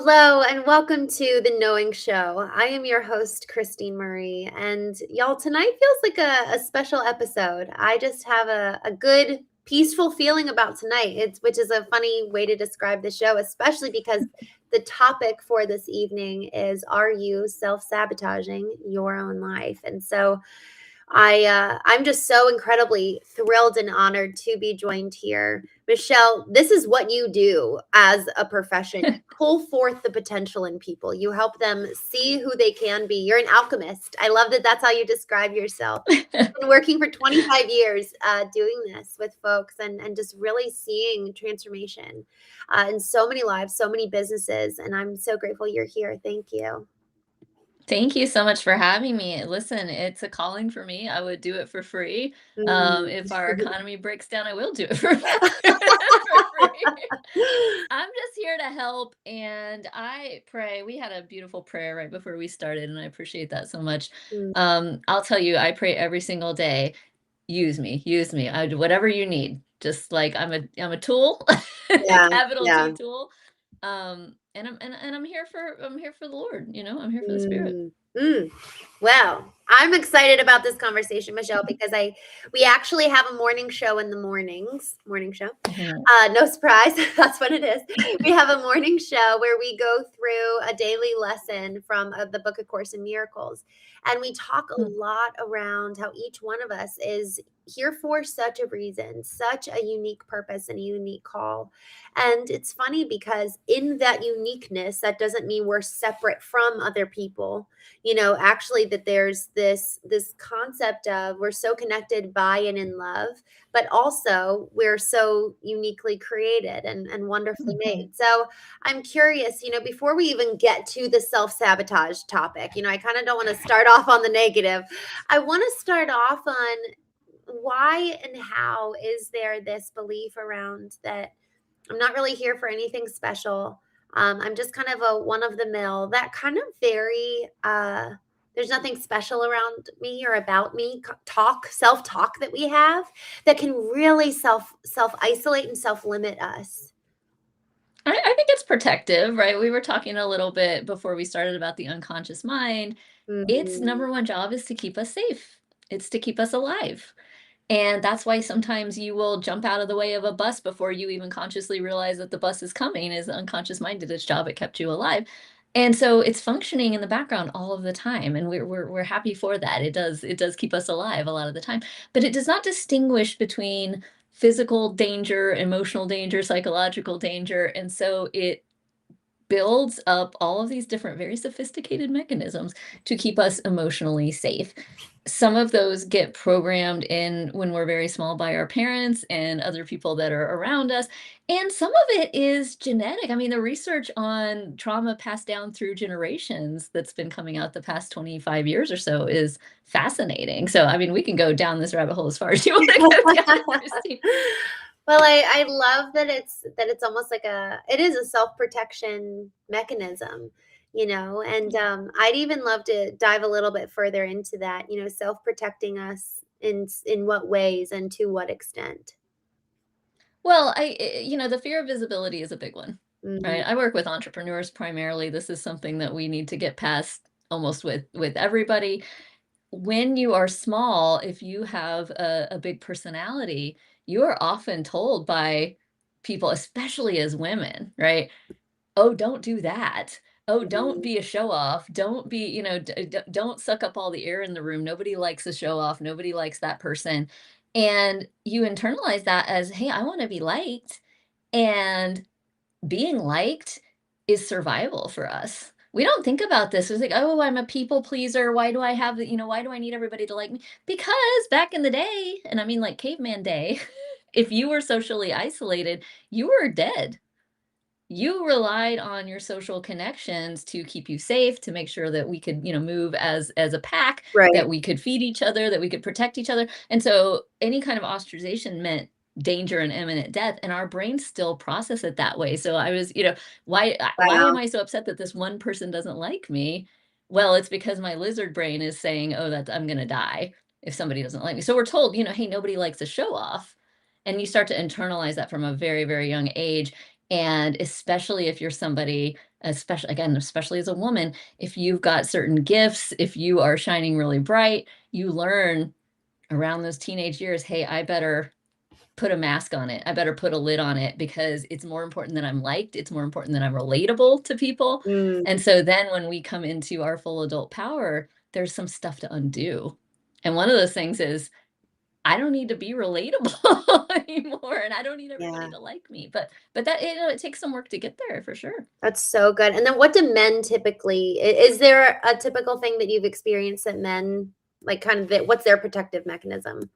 Hello and welcome to the Knowing Show. I am your host, Christine Marie, and y'all, tonight feels like a special episode. I just have a good, peaceful feeling about tonight, which is a funny way to describe the show, especially because the topic for this evening is, are you self-sabotaging your own life? And so I'm just so incredibly thrilled and honored to be joined here. Michelle, this is what you do as a profession. You pull forth the potential in people. You help them see who they can be. You're an alchemist. I love that that's how you describe yourself. You've been working for 25 years doing this with folks and just really seeing transformation in so many lives, so many businesses. And I'm so grateful you're here. Thank you. Thank you so much for having me. Listen, it's a calling for me. I would do it for free. Mm. If our economy breaks down, I will do it for, for free. I'm just here to help, and I pray. We had a beautiful prayer right before we started, and I appreciate that so much. Mm. I'll tell you, I pray every single day. Use me, use me. I do whatever you need. Just like I'm a tool, Yeah, capital yeah. T tool. And I'm here for the Lord, I'm here for the Spirit. Mm, mm. Well, I'm excited about this conversation, Michelle, because we actually have a morning show in the mornings. Morning show. Mhm. No surprise, that's what it is. We have a morning show where we go through a daily lesson from the book, A Course in Miracles. And we talk a Mm. lot around how each one of us is here for such a reason, such a unique purpose and a unique call. And it's funny because in that uniqueness, that doesn't mean we're separate from other people. Actually that there's this concept of we're so connected by and in love, but also we're so uniquely created and wonderfully Mhm. made. So I'm curious, before we even get to the self-sabotage topic, I kind of don't want to start off on the negative. I want to start off on why and how is there this belief around that I'm not really here for anything special. I'm just kind of a one of the mill, that kind of very, there's nothing special around me or about me self-talk that we have that can really self isolate and self limit us. I think it's protective, right? We were talking a little bit before we started about the unconscious mind. Its Mhm. number one job is to keep us safe. It's to keep us alive. And that's why sometimes you will jump out of the way of a bus before you even consciously realize that the bus is coming. Is the unconscious mind did its job, it kept you alive. And so it's functioning in the background all of the time. And we're happy for that. It does keep us alive a lot of the time. But it does not distinguish between physical danger, emotional danger, psychological danger. And so it builds up all of these different, very sophisticated mechanisms to keep us emotionally safe. Some of those get programmed in when we're very small by our parents and other people that are around us. And some of it is genetic. I mean, the research on trauma passed down through generations that's been coming out the past 25 years or so is fascinating. So, I mean, we can go down this rabbit hole as far as you want to go down, Christine. Well, I love that it's almost like it is a self-protection mechanism, and I'd even love to dive a little bit further into that, self-protecting us in what ways and to what extent. Well, the fear of visibility is a big one, Mhm. right? I work with entrepreneurs primarily. This is something that we need to get past almost with everybody. When you are small, if you have a big personality, you are often told by people, especially as women, right? Oh, don't do that. Oh, don't Mhm. be a show off. Don't be, don't suck up all the air in the room. Nobody likes a show off. Nobody likes that person. And you internalize that as, hey, I want to be liked. And being liked is survival for us. We don't think about this. It's like, oh, I'm a people pleaser. Why do I have the, why do I need everybody to like me? Because back in the day, and I mean like caveman day, if you were socially isolated, you were dead. You relied on your social connections to keep you safe, to make sure that we could, move as a pack, Right. that we could feed each other, that we could protect each other. And so any kind of ostracization meant danger and imminent death, and our brains still process it that way. So I was, why am Wow. I so upset that this one person doesn't like me? Well, it's because my lizard brain is saying, oh, that I'm going to die if somebody doesn't like me. So we're told, hey, nobody likes a show off. And you start to internalize that from a very, very young age, and especially if you're somebody especially as a woman, if you've got certain gifts, if you are shining really bright, you learn around those teenage years, hey, I better put a mask on it. I better put a lid on it, because it's more important that I'm liked. It's more important that I'm relatable to people. Mm, And so then when we come into our full adult power, there's some stuff to undo. And one of those things is, I don't need to be relatable anymore, and I don't need everybody yeah, to like me. But that, it takes some work to get there, for sure. that's so good. And then what do men typically, is there a typical thing that you've experienced that men like kind of, what's their protective mechanism?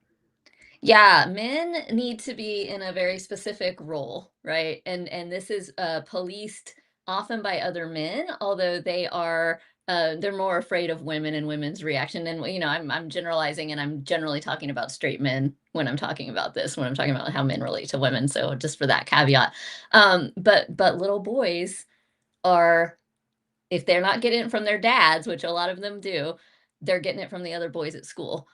Yeah, men need to be in a very specific role, right? And this is policed often by other men, although they're more afraid of women and women's reaction. And I'm generalizing, and I'm generally talking about straight men when I'm talking about this, when I'm talking about how men relate to women. So just for that caveat, but little boys are, if they're not getting it from their dads, which a lot of them do, they're getting it from the other boys at school.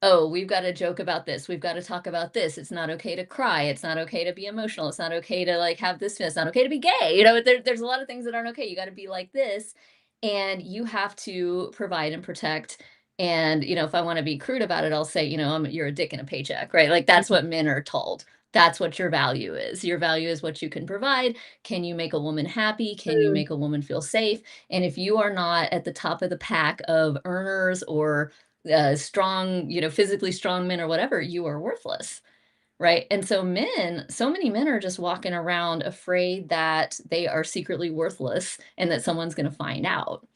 Oh, we've got to joke about this. We've got to talk about this. It's not okay to cry. It's not okay to be emotional. It's not okay to like have this. It's not okay to be gay. There's a lot of things that aren't okay. You got to be like this, and you have to provide and protect. And if I want to be crude about it, I'll say, you're a dick in a paycheck, right? Like that's what men are told. That's what your value is. Your value is what you can provide. Can you make a woman happy? Can you Mm, make a woman feel safe? And if you are not at the top of the pack of earners or strong, physically strong men or whatever, you are worthless. Right. And so many men are just walking around afraid that they are secretly worthless and that someone's going to find out.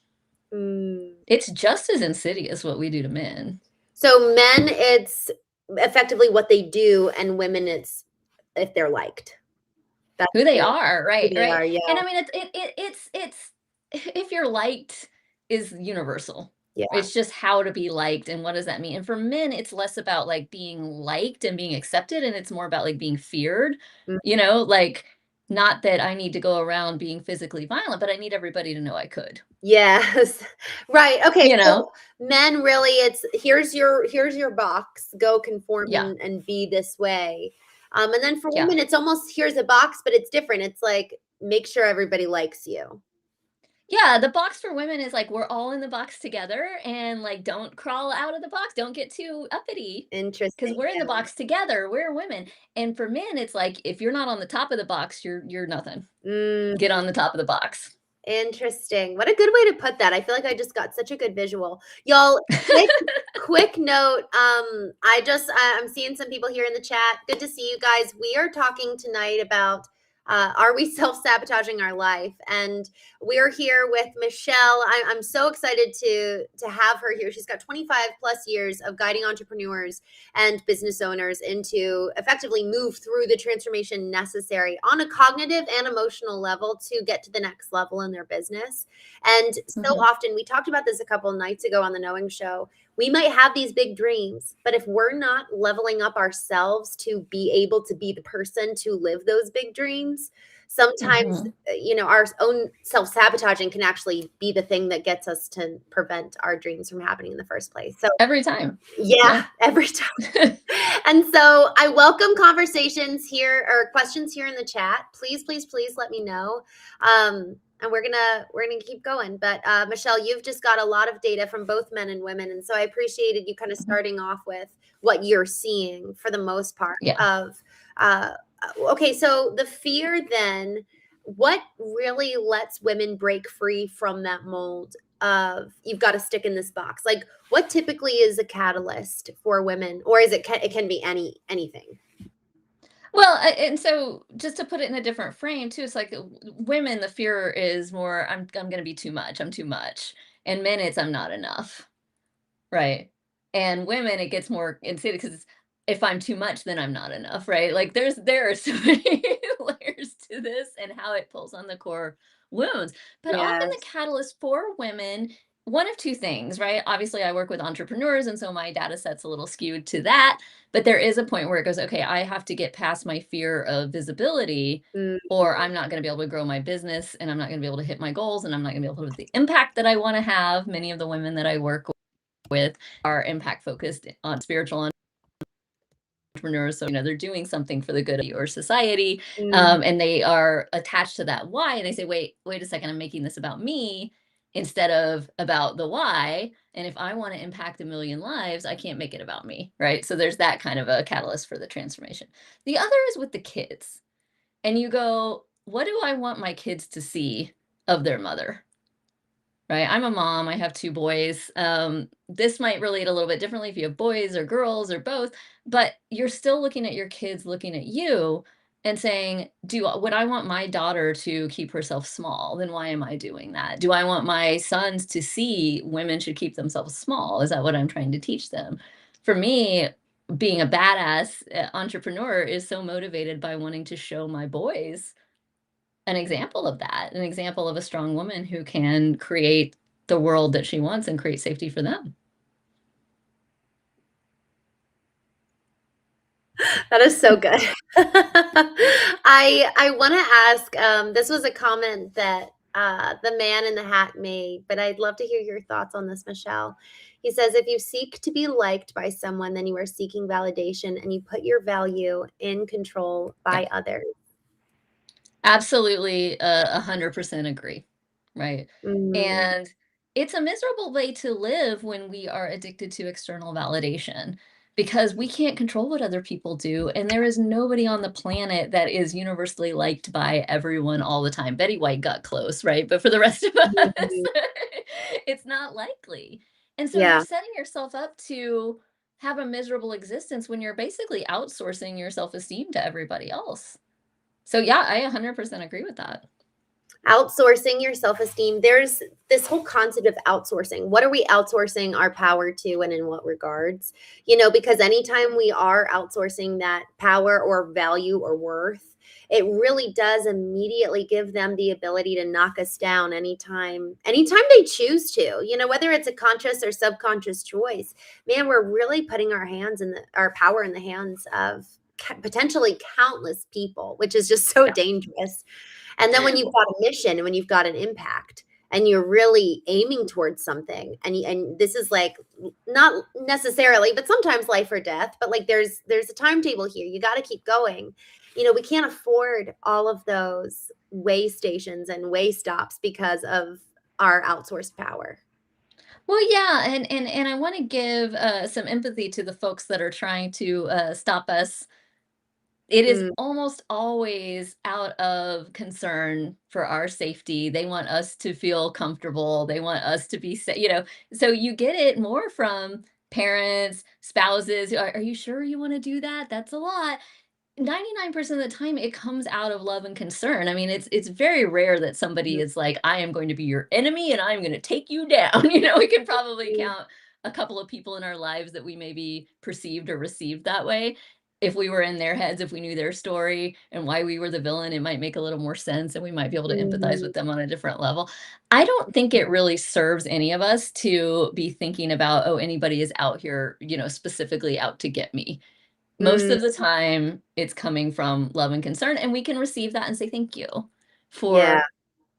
mm. It's just as insidious what we do to men. So men, it's effectively what they do, and women, it's if they're liked. That's Who they the, are, who right, they right. are. Yeah, And I mean, it's if you're liked is universal. yeah. It's just how to be liked and what does that mean. And for men, it's less about like being liked and being accepted, and it's more about like being feared. Mm, Like, not that I need to go around being physically violent, but I need everybody to know I could. yes. Right. Okay. You know? So men, really, it's here's your box. Go conform Yeah, and be this way. And then for yeah. women, it's almost here's a box, but it's different. It's like make sure everybody likes you. Yeah, the box for women is like we're all in the box together, and like don't crawl out of the box. Don't get too uppity, because Interesting. we're in the Yeah. box together. We're women. And for men, it's like if you're not on the top of the box, you're nothing. Mm. Get on the top of the box. Interesting. What a good way to put that. I feel like I just got such a good visual. Y'all, quick note. I'm seeing some people here in the chat. Good to see you guys. We are talking tonight about are we self-sabotaging our life? And we're here with Michelle. I'm so excited to have her here. She's got 25 plus years of guiding entrepreneurs and business owners into effectively move through the transformation necessary on a cognitive and emotional level to get to the next level in their business. And so Mhm, often, we talked about this a couple of nights ago on the Knowing Show. We might have these big dreams, but if we're not leveling up ourselves to be able to be the person to live those big dreams, sometimes mhm. our own self-sabotaging can actually be the thing that gets us to prevent our dreams from happening in the first place. So Every time. yeah, Yeah. every time. And so I welcome conversations here or questions here in the chat. Please, please, please let me know. And we're gonna keep going. But Michelle, you've just got a lot of data from both men and women, and so I appreciated you kind of Mhm. starting off with what you're seeing for the most part Yeah. of. Uh, okay, so the fear then. What really lets women break free from that mold of you've got to stick in this box? Like, what typically is a catalyst for women, or is it can be anything? Well, and so just to put it in a different frame too, it's like women, the fear is more, I'm going to be too much. I'm too much. And men, it's I'm not enough. Right. And women, it gets more insidious because if I'm too much, then I'm not enough, right? Like there are so many layers to this and how it pulls on the core wounds. But often the Yes. catalyst for women, one of two things, right? Obviously, I work with entrepreneurs, and so my data set's a little skewed to that. But there is a point where it goes, okay, I have to get past my fear of visibility, Mm, or I'm not going to be able to grow my business, and I'm not going to be able to hit my goals, and I'm not going to be able to have the impact that I want to have. Many of the women that I work with are impact focused on spiritual entrepreneurs. So, they're doing something for the good of your society, Mm. and they are attached to that why. And they say, wait a second, I'm making this about me instead of about the why. And if I want to impact a million lives, I can't make it about me, right? So there's that kind of a catalyst for the transformation. The other is with the kids. And you go, what do I want my kids to see of their mother? Right? I'm a mom, I have 2 boys. This might relate a little bit differently if you have boys or girls or both, but you're still looking at your kids looking at you and saying, would I want my daughter to keep herself small? Then why am I doing that? Do I want my sons to see women should keep themselves small? Is that what I'm trying to teach them? For me, being a badass entrepreneur is so motivated by wanting to show my boys an example of that, an example of a strong woman who can create the world that she wants and create safety for them. That is so good. I want to ask. This was a comment that the man in the hat made, but I'd love to hear your thoughts on this, Michelle. He says, "If you seek to be liked by someone, then you are seeking validation, and you put your value in control Yeah, by others." absolutely, 100% agree, right? Mm, And it's a miserable way to live when we are addicted to external validation because we can't control what other people do, and there is nobody on the planet that is universally liked by everyone all the time. Betty White got close, right? But for the rest of us, mhm. it's not likely. And so you're Yeah. setting yourself up to have a miserable existence when you're basically outsourcing your self-esteem to everybody else. So yeah, I 100% agree with that. Outsourcing your self-esteem. There's this whole concept of outsourcing. What are we outsourcing our power to and in what regards? Because anytime we are outsourcing that power or value or worth, it really does immediately give them the ability to knock us down anytime they choose to. Whether it's a conscious or subconscious choice. Man, we're really putting our power in the hands of potentially countless people, which is just so Yeah. dangerous. And then when you've got a mission and when you've got an impact and you're really aiming towards something and this is like not necessarily, but sometimes life or death, but like there's a timetable here. You got to keep going. We can't afford all of those way stations and way stops because of our outsourced power. Well, yeah, and I want to give some empathy to the folks that are trying to stop us. It is Mm, almost always out of concern for our safety. They want us to feel comfortable. They want us to be safe. So you get it more from parents, spouses. Are you sure you want to do that? That's a lot. 99% of the time it comes out of love and concern. I mean, it's very rare that somebody mhm, is like, I am going to be your enemy and I'm going to take you down. We can probably mhm, count a couple of people in our lives that we maybe perceived or received that way. If we were in their heads, if we knew their story and why we were the villain, it might make a little more sense and we might be able to empathize mhm, with them on a different level. I don't think it really serves any of us to be thinking about, oh, anybody is out here, specifically out to get me. Most mm, of the time, it's coming from love and concern, and we can receive that and say, "Thank you yeah, for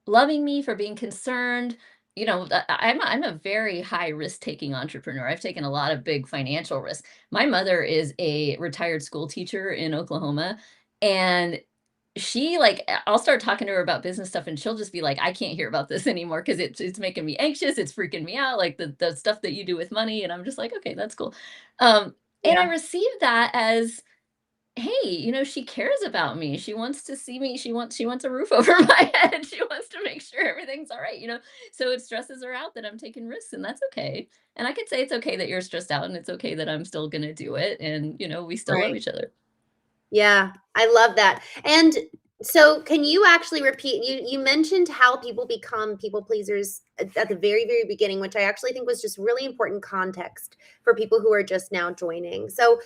loving me, for being concerned." I'm a very high risk-taking entrepreneur. I've taken a lot of big financial risks. My mother is a retired school teacher in Oklahoma, and she, like, I'll start talking to her about business stuff, and she'll just be like, "I can't hear about this anymore because it's making me anxious, it's freaking me out, like, the stuff that you do with money," and I'm just like, "Okay, that's cool." And I yeah, receive that as, hey, she cares about me. She wants to see me. She wants a roof over my head. She wants to make sure everything's all right. So it stresses her out that I'm taking risks, and that's okay. And I could say it's okay that you're stressed out, and it's okay that I'm still gonna do it. And we still love right. each other. Yeah, I love that. And so can you actually repeat you mentioned how people become people pleasers at the very, very beginning, which I actually think was just really important context for people who are just now joining. So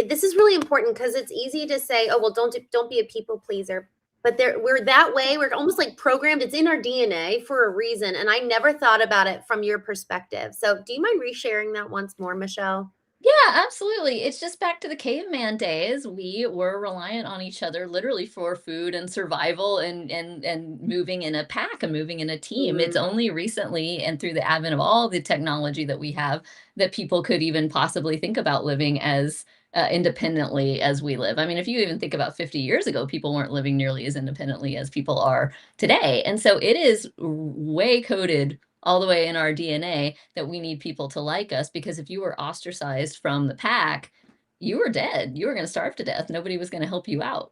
this is really important because it's easy to say, oh, well, don't be a people pleaser. But we're that way. We're almost like programmed. It's in our DNA for a reason. And I never thought about it from your perspective. So do you mind resharing that once more, Michelle? Yeah, absolutely. It's just back to the caveman days. We were reliant on each other literally for food and survival and moving in a pack and moving in a team. It's Mm, only recently and through the advent of all the technology that we have that people could even possibly think about living as independently as we live. I mean, if you even think about 50 years ago, people weren't living nearly as independently as people are today. And so it is way coded all the way in our DNA that we need people to like us, because if you were ostracized from the pack, you were dead. You were going to starve to death. Nobody was going to help you out.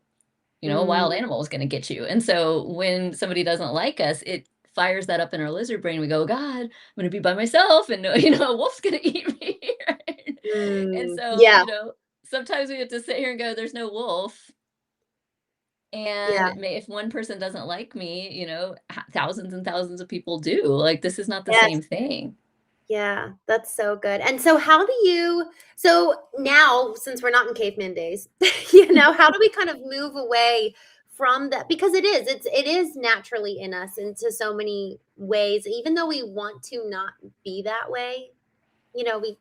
You know, a wild mm, animal was going to get you. And so when somebody doesn't like us, it fires that up in our lizard brain. We go, God, I'm going to be by myself, and a wolf's going to eat me. Right? And so, yeah, sometimes we have to sit here and go, there's no wolf. yeah. And if one person doesn't like me, thousands and thousands of people do. Like, this is not the Yes. same thing. Yeah, that's so good. And so how do you so now since we're not in caveman days, how do we kind of move away from that because it is naturally in us into so many ways even though we want to not be that way.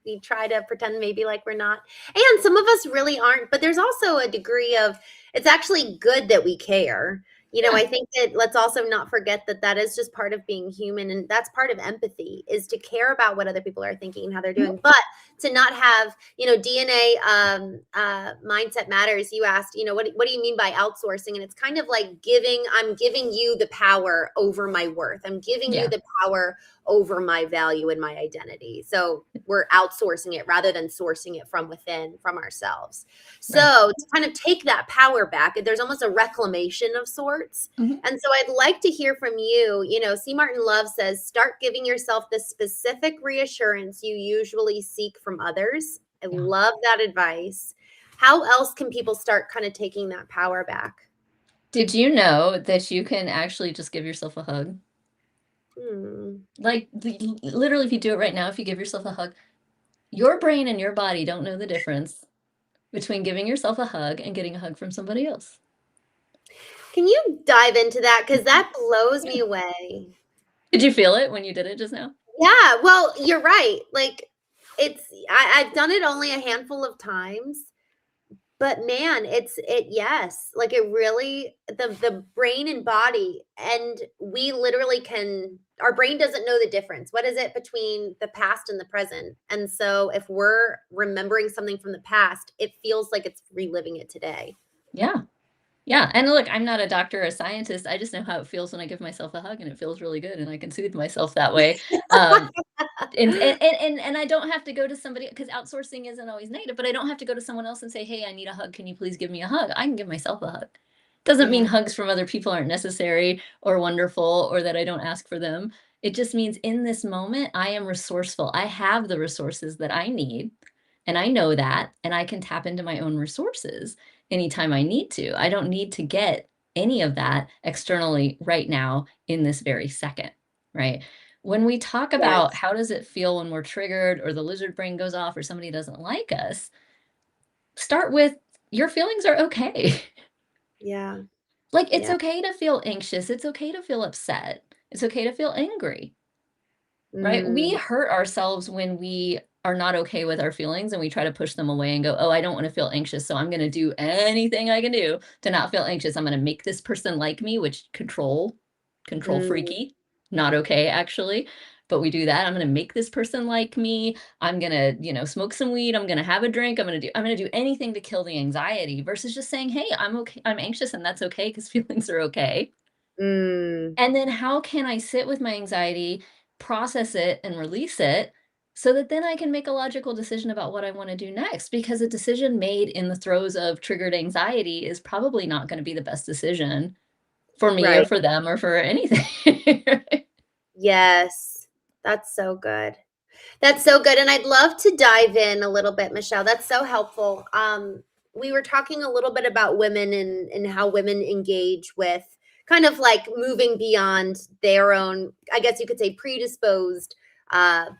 We try to pretend maybe like we're not. And some of us really aren't, but there's also a degree of it's actually good that we care. Yeah. I think that let's also not forget that that is just part of being human and that's part of empathy is to care about what other people are thinking and how they're Mhm. doing, but to not have, DNA mindset matters. You asked, what do you mean by outsourcing? And it's kind of like I'm giving you the power over my worth. I'm giving you Yeah. the power over my value and my identity. So we're outsourcing it rather than sourcing it from within, from ourselves. Right. So to kind of take that power back, there's almost a reclamation of sorts. Mhm. And so I'd like to hear from you. C. Martin Love says, start giving yourself the specific reassurance you usually seek from others. I Yeah. love that advice. How else can people start kind of taking that power back? Did you know that you can actually just give yourself a hug? Hmm. Like, literally, if you do it right now, if you give yourself a hug, your brain and your body don't know the difference between giving yourself a hug and getting a hug from somebody else. Can you dive into that? Because that blows me away. Did you feel it when you did it just now? Yeah, well, you're right. Like I've done it only a handful of times, but man, yes. Like it really the brain and body and we literally can our brain doesn't know the difference. What is it between the past and the present? And so if we're remembering something from the past, it feels like it's reliving it today. Yeah. Yeah, and look, I'm not a doctor or a scientist. I just know how it feels when I give myself a hug, and it feels really good, and I can soothe myself that way. Um, and I don't have to go to somebody, because outsourcing isn't always negative, but I don't have to go to someone else and say, "Hey, I need a hug. Can you please give me a hug?" I can give myself a hug. Doesn't mean Yeah. hugs from other people aren't necessary or wonderful or that I don't ask for them. It just means in this moment, I am resourceful. I have the resources that I need, and I know that, and I can tap into my own resources anytime I need to. I don't need to get any of that externally right now in this very second, right? When we talk about Yes. how does it feel when we're triggered or the lizard brain goes off or somebody doesn't like us, start with your feelings are okay. Yeah. Like, it's Yeah. okay to feel anxious. It's okay to feel upset. It's okay to feel angry, right? We Mm, hurt ourselves when we are not okay with our feelings and we try to push them away and go, oh, I don't want to feel anxious. So I'm going to do anything I can do to not feel anxious. I'm going to make this person like me, which control mm, freaky, not okay, actually. But we do that. I'm going to make this person like me. I'm going to, smoke some weed. I'm going to have a drink. I'm going to do anything to kill the anxiety versus just saying, hey, I'm okay. I'm anxious and that's okay because feelings are okay. mm. And then how can I sit with my anxiety, process it, and release it so that then I can make a logical decision about what I want to do next? Because a decision made in the throes of triggered anxiety is probably not going to be the best decision for me or Right. for them or for anything. Right? Yes. That's so good. That's so good, and I'd love to dive in a little bit, Michelle. That's so helpful. We were talking a little bit about women and how women engage with kind of like moving beyond their own, I guess you could say, predisposed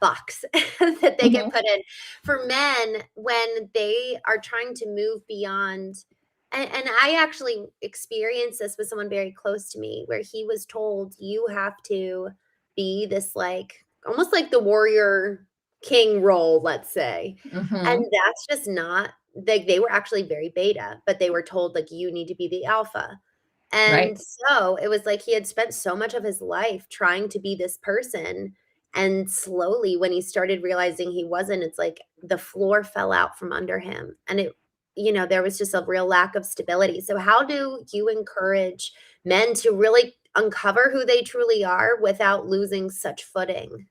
box that they get Mhm. put in. For men, when they are trying to move beyond, and I actually experienced this with someone very close to me, where he was told, "You have to be this like almost like the warrior." king role, let's say. And Mhm. that's just not they were actually very beta, but they were told, like, "You need to be the alpha." Right. And so, it was like he had spent so much of his life trying to be this person, and slowly, when he started realizing he wasn't, it's like the floor fell out from under him, and there was just a real lack of stability. So how do you encourage men to really uncover who they truly are without losing such footing?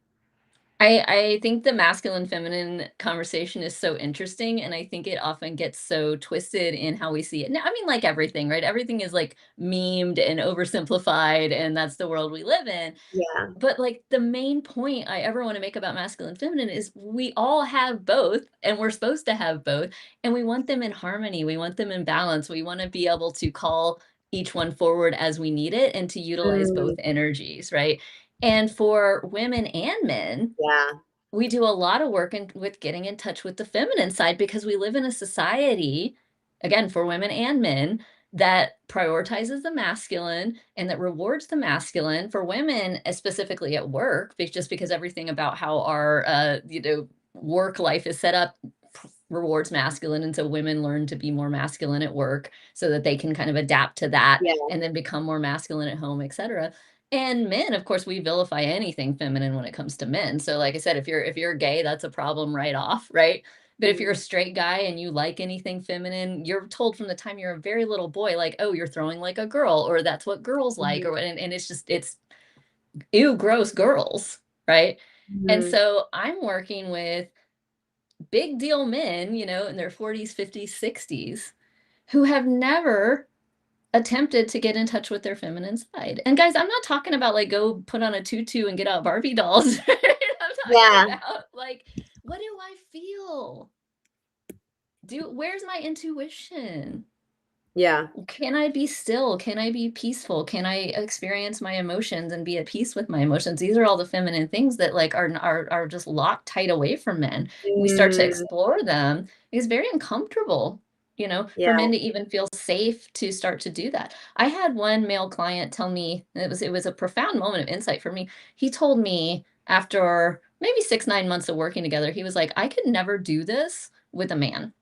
I think the masculine feminine conversation is so interesting, and I think it often gets so twisted in how we see it. Now, I mean, like everything, right? Everything is like memed and oversimplified, and that's the world we live in. Yeah. But like the main point I ever want to make about masculine feminine is we all have both, and we're supposed to have both, and we want them in harmony. We want them in balance. We want to be able to call each one forward as we need it and to utilize both Mm, energies, right? And for women and men, yeah. we do a lot of work with getting in touch with the feminine side because we live in a society, again, for women and men, that prioritizes the masculine and that rewards the masculine. For women, specifically at work, just because everything about how our work life is set up rewards masculine, and so women learn to be more masculine at work so that they can kind of adapt to that Yeah. and then become more masculine at home, etc. And men, of course, we vilify anything feminine when it comes to men. So like I said, if you're gay, that's a problem right off, right? But if you're a Mhm. straight guy and you like anything feminine, you're told from the time you're a very little boy, like, oh, you're throwing like a girl, or that's what girls like, Mhm. and it's ew, gross girls, right? And Mhm. so I'm working with big deal men, in their 40s, 50s, 60s, who have never attempted to get in touch with their feminine side. And guys, I'm not talking about like go put on a tutu and get out Barbie dolls. Right? I'm talking Yeah. about like, what do I feel? Where's my intuition? Yeah. Can I be still? Can I be peaceful? Can I experience my emotions and be at peace with my emotions? These are all the feminine things that like are just locked tight away from men. We start to Mm, explore them. It's very uncomfortable, for yeah. men to even feel safe to start to do that. I had one male client tell me, and it was a profound moment of insight for me. He told me after maybe 6, 9 months of working together, he was like, I could never do this with a man.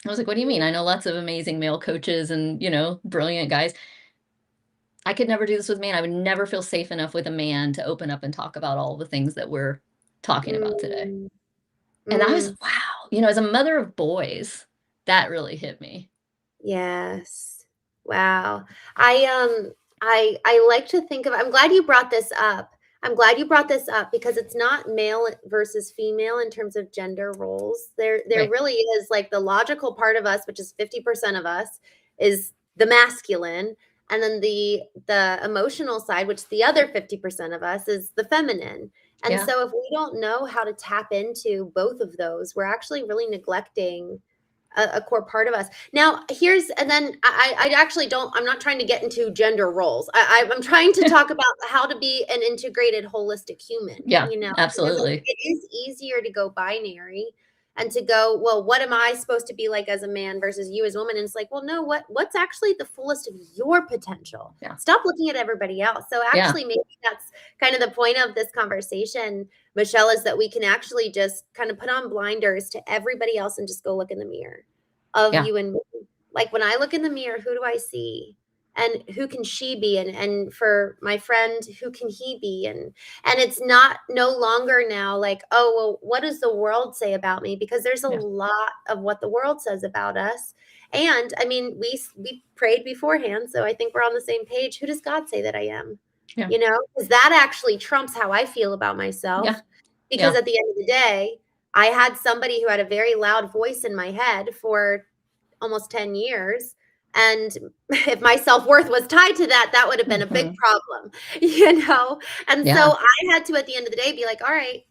I was like, "What do you mean? Mm, I know lots of amazing male coaches and, brilliant guys. I could never do this with man. I would never feel safe enough with a man to open up and talk about all the things that we're talking about today." mm, And I was, mm. wow, as a mother of boys, that really hit me. Yes. Wow. I like to think of I'm glad you brought this up. I'm glad you brought this up because it's not male versus female in terms of gender roles. There Right. really is like the logical part of us, which is 50% of us, is the masculine, and then the emotional side, which the other 50% of us is the feminine. And Yeah. so if we don't know how to tap into both of those, we're actually really neglecting a core part of us. Now, and then I actually don't, I'm not trying to get into gender roles. I'm trying to talk about how to be an integrated, holistic human, Yeah, because I think absolutely. it is easier to go binary and to go, well, what am I supposed to be like as a man versus you as a woman? And it's like, well, no, what's actually the fullest of your potential? Yeah. Stop looking at everybody else. So Yeah. actually, maybe that's kind of the point of this conversation, Michelle, is that we can actually just kind of put on blinders to everybody else and just go look in the mirror of Yeah. you and me. Like when I look in the mirror, who do I see? And who can she be? And for my friend, who can he be? And it's not no longer now like, oh, well, what does the world say about me? Because there's a Yeah. lot of what the world says about us. And I mean, we prayed beforehand, so I think we're on the same page. Who does God say that I am? Yeah. Because that actually trumps how I feel about Yeah. myself. Because Yeah. at the end of the day, I had somebody who had a very loud voice in my head for almost 10 years. And if my self-worth was tied to that, that would have been a big Mhm. problem, you know? And so Yeah. I had to, at the end of the day, be like, all right,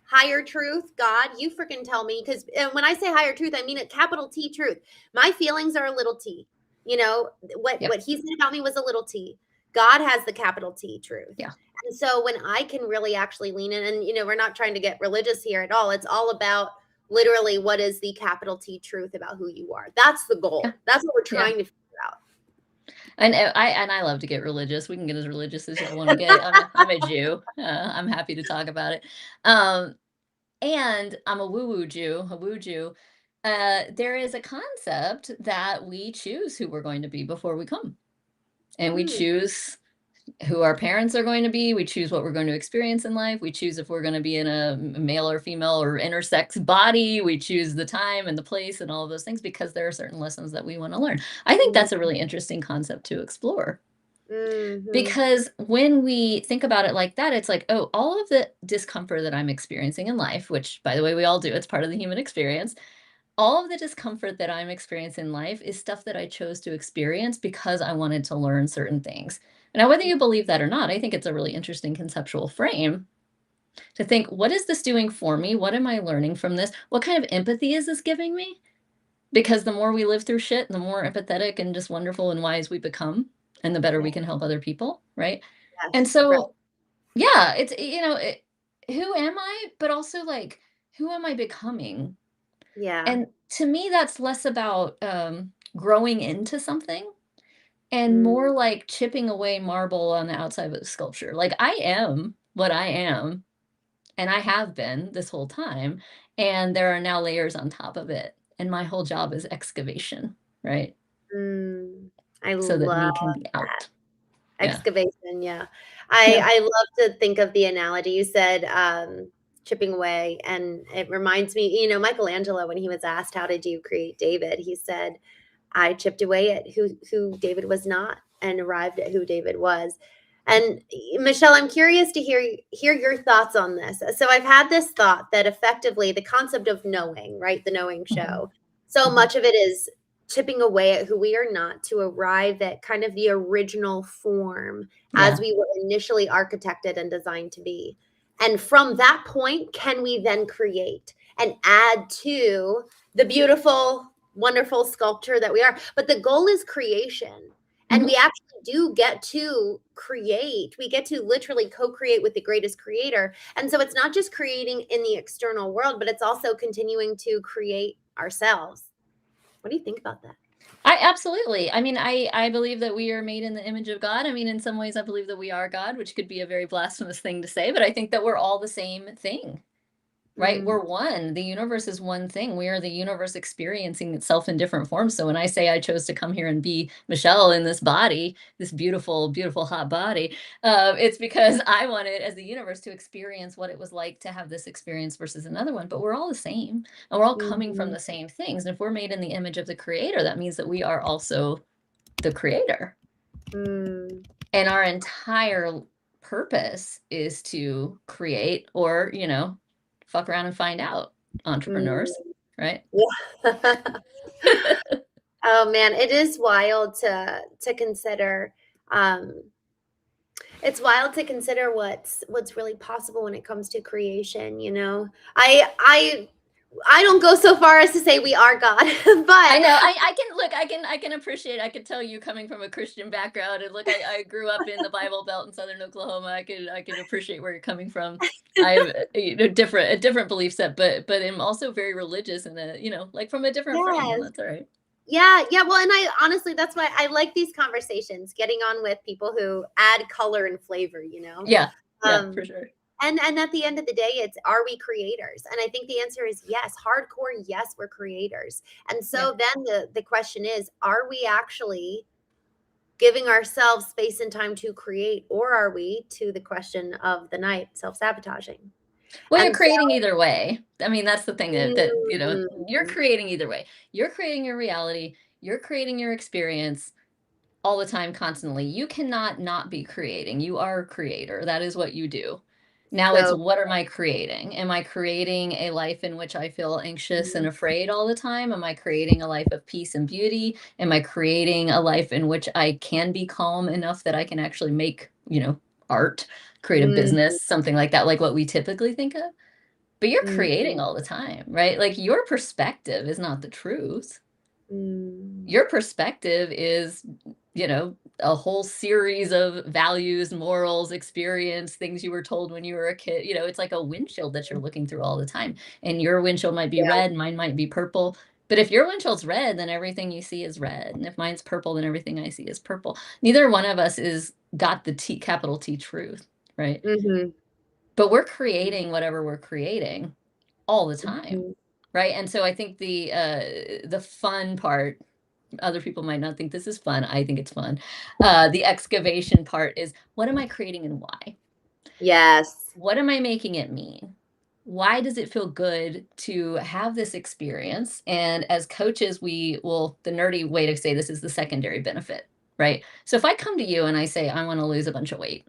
higher truth, God, you freaking tell me. Because when I say higher truth, I mean a capital T truth. My feelings are a little t. What Yep. he said about me was a little t. God has the capital T truth. Yeah. And so when I can really actually lean in, and we're not trying to get religious here at all. It's all about literally what is the capital T truth about who you are. That's the Yeah. goal. That's what we're Yeah. trying to figure out. And I love to get religious. We can get as religious as y'all want to get. I'm a Jew. I'm happy to talk about it. Um, And I'm a woo-woo Jew, a woo Jew. There is a concept that we choose who we're going to be before we come. And we Mm, choose who our parents are going to be. We choose what we're going to experience in life. We choose if we're going to be in a male or female or intersex body. We choose the time and the place and all of those things because there are certain lessons that we want to learn. I think mhm, that's a really interesting concept to explore. mhm, Because when we think about it like that, it's like, oh, all of the discomfort that I'm experiencing in life, which by the way, we all do, it's part of the human experience. All of the discomfort that I'm experiencing in life is stuff that I chose to experience because I wanted to learn certain things. Now, whether you believe that or not, I think it's a really interesting conceptual frame to think, what is this doing for me? What am I learning from this? What kind of empathy is this giving me? Because the more we live through shit, the more empathetic and just wonderful and wise we become, and the better yeah, we can help other people, right? And yes, right, so, yeah, it's, who am I? But also, like, who am I becoming? yeah, And to me, that's less about growing into something and mm, more like chipping away marble on the outside of the sculpture. Like, I am what I am, and I have been this whole time. And there are now layers on top of it. And my whole job is excavation, right? mm. I So that love me can be out. Yeah. excavation, yeah. Yeah. I love to think of the analogy you said, chipping away, and it reminds me, Michelangelo, when he was asked, "How did you create David?" He said, "I chipped away at who David was not and arrived at who David was." And Michelle, I'm curious to hear your thoughts on this. So I've had this thought that effectively the concept of knowing, right? The knowing Mhm, show. So mhm. much of it is chipping away at who we are not to arrive at kind of the original form as Yeah. we were initially architected and designed to be. And from that point, can we then create and add to the beautiful, wonderful sculpture that we are? But the goal is creation. And Mhm. we actually do get to create. We get to literally co create with the greatest creator. And so it's not just creating in the external world, but it's also continuing to create ourselves. What do you think about that? I absolutely. I mean, I believe that we are made in the image of God. I mean, in some ways, I believe that we are God, which could be a very blasphemous thing to say, but I think that we're all the same thing. Right? Mm, We're one. The universe is one thing. We are the universe experiencing itself in different forms. So when I say I chose to come here and be Michelle in this body, this beautiful, beautiful hot body, it's because I wanted, as the universe, to experience what it was like to have this experience versus another one. But we're all the same, and we're all coming from mhm, the same things. And if we're made in the image of the creator, that means that we are also the creator. mm, And our entire purpose is to create or, fuck around and find out, entrepreneurs, mm. right? Yeah. Oh man, it is wild to consider. Um, it's wild to consider what's really possible when it comes to creation, you know. I don't go so far as to say we are God, I but know. I can look. I can appreciate. I could tell you coming from a Christian background, and look, I grew up in the Bible Belt in southern Oklahoma. I can appreciate where you're coming from. I have a different belief set, but I'm also very religious and like from a different frame, and yes. that's all right. Yeah, yeah, well, and I honestly that's why I like these conversations, getting on with people who add color and flavor, you know? Yeah, yeah, for Um, sure. and at the end of the day, it's are we creators? And I think the answer is yes, hardcore, yes, we're creators. And Yeah. so then the question is, are we actually giving ourselves space and time to create, or are we, to the question of the night, self-sabotaging? Well, you're And so creating either way. I mean, that's the thing that you're mm, creating either way. You're creating your reality, you're creating your experience all the time, constantly. You cannot not be creating. You are a creator. That is what you do. Now it's so what am I creating? Am I creating a life in which I feel anxious and afraid all the time? Am I creating a life of peace and beauty? Am I creating a life in which I can be calm enough that I can actually make, art, create a mm, business, something like that, like what we typically think of? But you're creating mm, all the time, right? Like your perspective is not the truth. mm, Your perspective is, a whole series of values, morals, experience, things you were told when you were a kid. It's like a windshield that you're looking through all the time. And your windshield might be yeah, red, mine might be purple. But if your windshield's red, then everything you see is red. And if mine's purple, then everything I see is purple. Neither one of us is got the capital T truth, right? mhm. But we're creating whatever we're creating. all the time, Mhm. right? And so I think the fun part, other people might not think this is fun. I think it's fun. The excavation part is, what am I creating and why? Yes. What am I making it mean? Why does it feel good to have this experience? And as coaches, the nerdy way to say this is the secondary benefit, right? So if I come to you and I say, I want to lose a bunch of weight,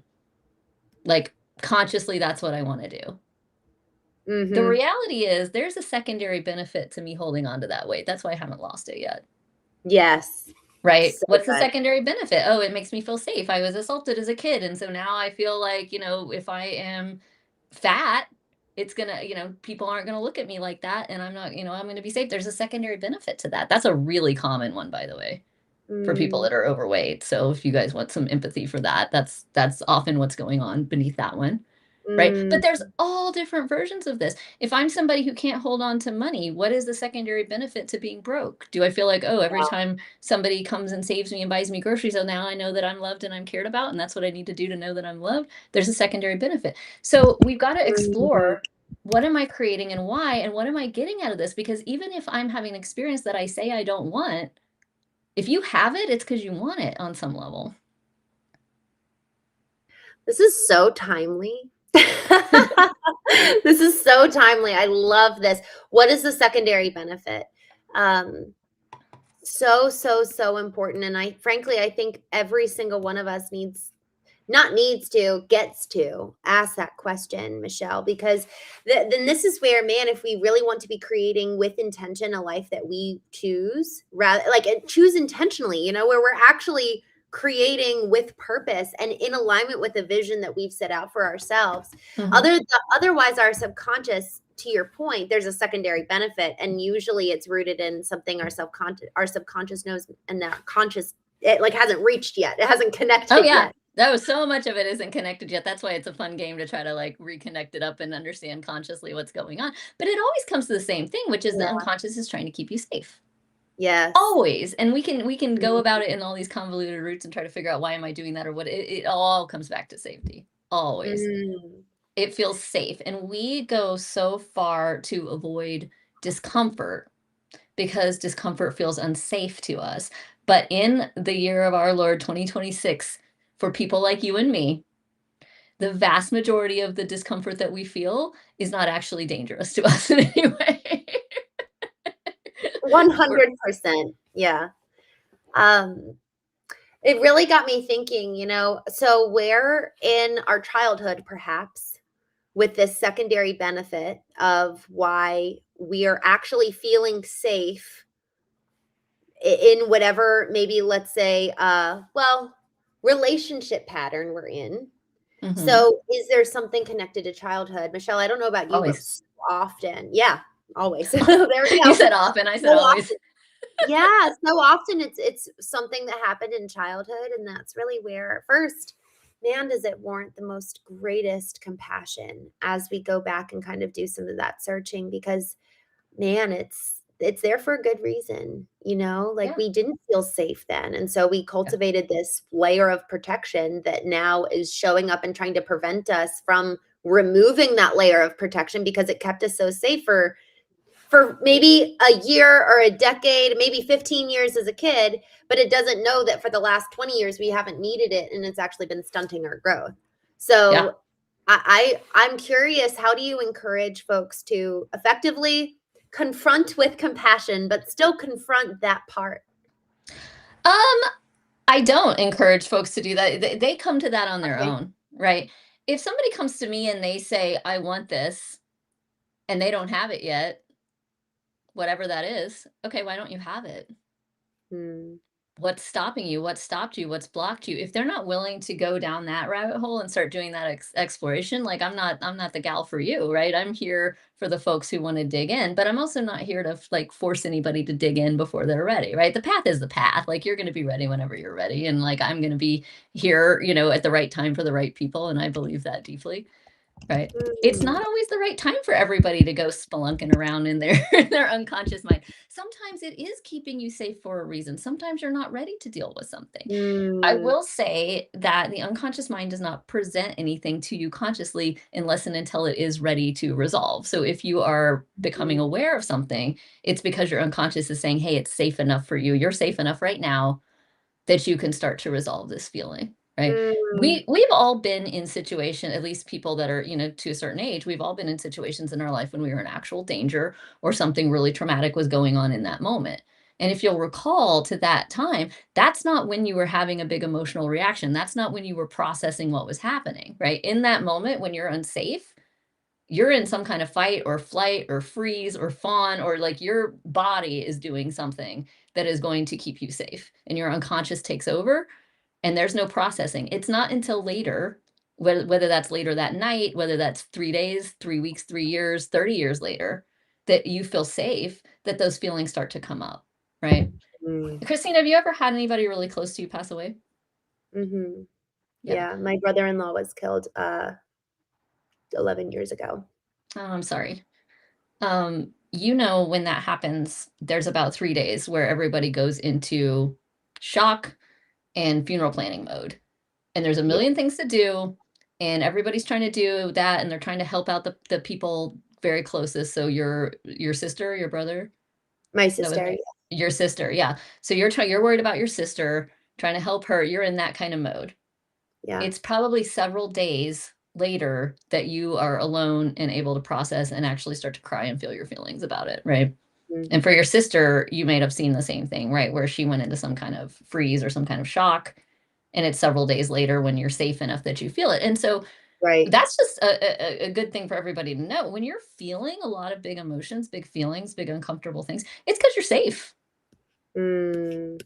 like consciously, that's what I want to do. The Mhm. reality is there's a secondary benefit to me holding on to that weight. That's why I haven't lost it yet. Yes. Right? So What's the good. secondary benefit? Oh, it makes me feel safe. I was assaulted as a kid, and so now I feel like, if I am fat, it's gonna, people aren't gonna look at me like that, and I'm not, I'm gonna be safe. There's a secondary benefit to that. That's a really common one, by the way, for people Mm, that are overweight. So if you guys want some empathy for that, that's often what's going on beneath that one. Right? But mm, there's all different versions of this. If I'm somebody who can't hold on to money, what is the secondary benefit to being broke? Do I feel like, oh, every yeah. time somebody comes and saves me and buys me groceries, oh, now I know that I'm loved and I'm cared about, and that's what I need to do to know that I'm loved? There's a secondary benefit. So we've got to Mhm. explore, what am I creating and why, and what am I getting out of this? Because even if I'm having an experience that I say I don't want, if you have it, it's because you want it on some level. This is so timely. This is so timely. I love this. What is the secondary benefit? Um, so, so, so important. And I think every single one of us not needs to, gets to ask that question, Michelle, because then this is where, man, if we really want to be creating with intention a life that we choose, rather like choose intentionally, where we're actually creating with purpose and in alignment with the vision that we've set out for ourselves. Mhm. Otherwise, our subconscious, to your point, there's a secondary benefit, and usually it's rooted in something our subconscious knows, and that conscious, it like hasn't reached yet. It hasn't Oh, connected yeah. yet. No, so much of it isn't connected yet. That's why it's a fun game to try to, like, reconnect it up and understand consciously what's going on. But it always comes to the same thing, which is the Yeah. unconscious is trying to keep you safe. Yes. Always. And we can go Mhm. about it in all these convoluted routes and try to figure out, why am I doing that, or what. It all comes back to safety. Always. Mm. It feels safe. And we go so far to avoid discomfort because discomfort feels unsafe to us. But in the year of our Lord 2026, for people like you and me, the vast majority of the discomfort that we feel is not actually dangerous to us in any way. We're 100%. Yeah. Um, it really got me thinking, so where in our childhood, perhaps, with this secondary benefit of why we are actually feeling safe in whatever, maybe let's say, relationship pattern we're in. Mhm. So, is there something connected to childhood? Michelle, I don't know about you, but Always. so often, yeah, always. There we You go. said often, I So said always. often, yeah, so often it's something that happened in childhood, and that's really where first, man, does it warrant the most greatest compassion as we go back and kind of do some of that searching, because man, it's there for a good reason, like Yeah, we didn't feel safe then. And so we yeah, cultivated this layer of protection that now is showing up and trying to prevent us from removing that layer of protection because it kept us so safe for maybe a year or a decade, maybe 15 years as a kid, but it doesn't know that for the last 20 years we haven't needed it and it's actually been stunting our growth. yeah. So I'm curious, how do you encourage folks to effectively confront with compassion, but still confront that part? Um, I don't encourage folks to do that. They come to that on their Okay. own, right? If somebody comes to me and they say, "I want this," and they don't have it yet, whatever that is, okay, why don't you have it? Hmm. What's stopping you? What stopped you? What's blocked you? If they're not willing to go down that rabbit hole and start doing that exploration, like, I'm not the gal for you, right? I'm here for the folks who want to dig in, but I'm also not here to, like, force anybody to dig in before they're ready, right? The path is the path. Like, you're going to be ready whenever you're ready, and, like, I'm going to be here, at the right time for the right people, and I believe that deeply. right? It's Mm, not always the right time for everybody to go spelunking around in their in their unconscious mind. Sometimes it is keeping you safe for a reason. Sometimes you're not ready to deal with something. I mm, will say that the unconscious mind does not present anything to you consciously unless and until it is ready to resolve. So if you are becoming mm, aware of something, it's because your unconscious is saying, hey, it's safe enough for you. You're safe enough right now that you can start to resolve this feeling, right? mm, We've all been in situation, at least people that are, to a certain age, we've all been in situations in our life when we were in actual danger or something really traumatic was going on in that moment. And if you'll recall to that time, that's not when you were having a big emotional reaction. That's not when you were processing what was happening, right? In that moment when you're unsafe, you're in some kind of fight or flight or freeze or fawn, or like your body is doing something that is going to keep you safe and your unconscious takes over and there's no processing. It's not until later, whether that's later that night, whether that's 3 days, 3 weeks, 3 years, 30 years later, that you feel safe, that those feelings start to come up, right? mm, Christine, have you ever had anybody really close to you pass away? mhm. Yeah. Yeah, my brother-in-law was killed, 11 years ago. Oh, I'm sorry. When that happens, there's about 3 days where everybody goes into shock and funeral planning mode. And there's a Yeah, million things to do, and everybody's trying to do that, and they're trying to help out the people very closest. So your sister, your brother, my that was sister, your sister, yeah. So you're worried about your sister, trying to help her. You're in that kind of mode. yeah, It's probably several days later that you are alone and able to process and actually start to cry and feel your feelings about it, right? mm, And for your sister, you might have seen the same thing, right? Where she went into some kind of freeze or some kind of shock. And it's several days later when you're safe enough that you feel it. And so right. that's just a good thing for everybody to know. When you're feeling a lot of big emotions, big feelings, big uncomfortable things, it's because you're safe. Mm.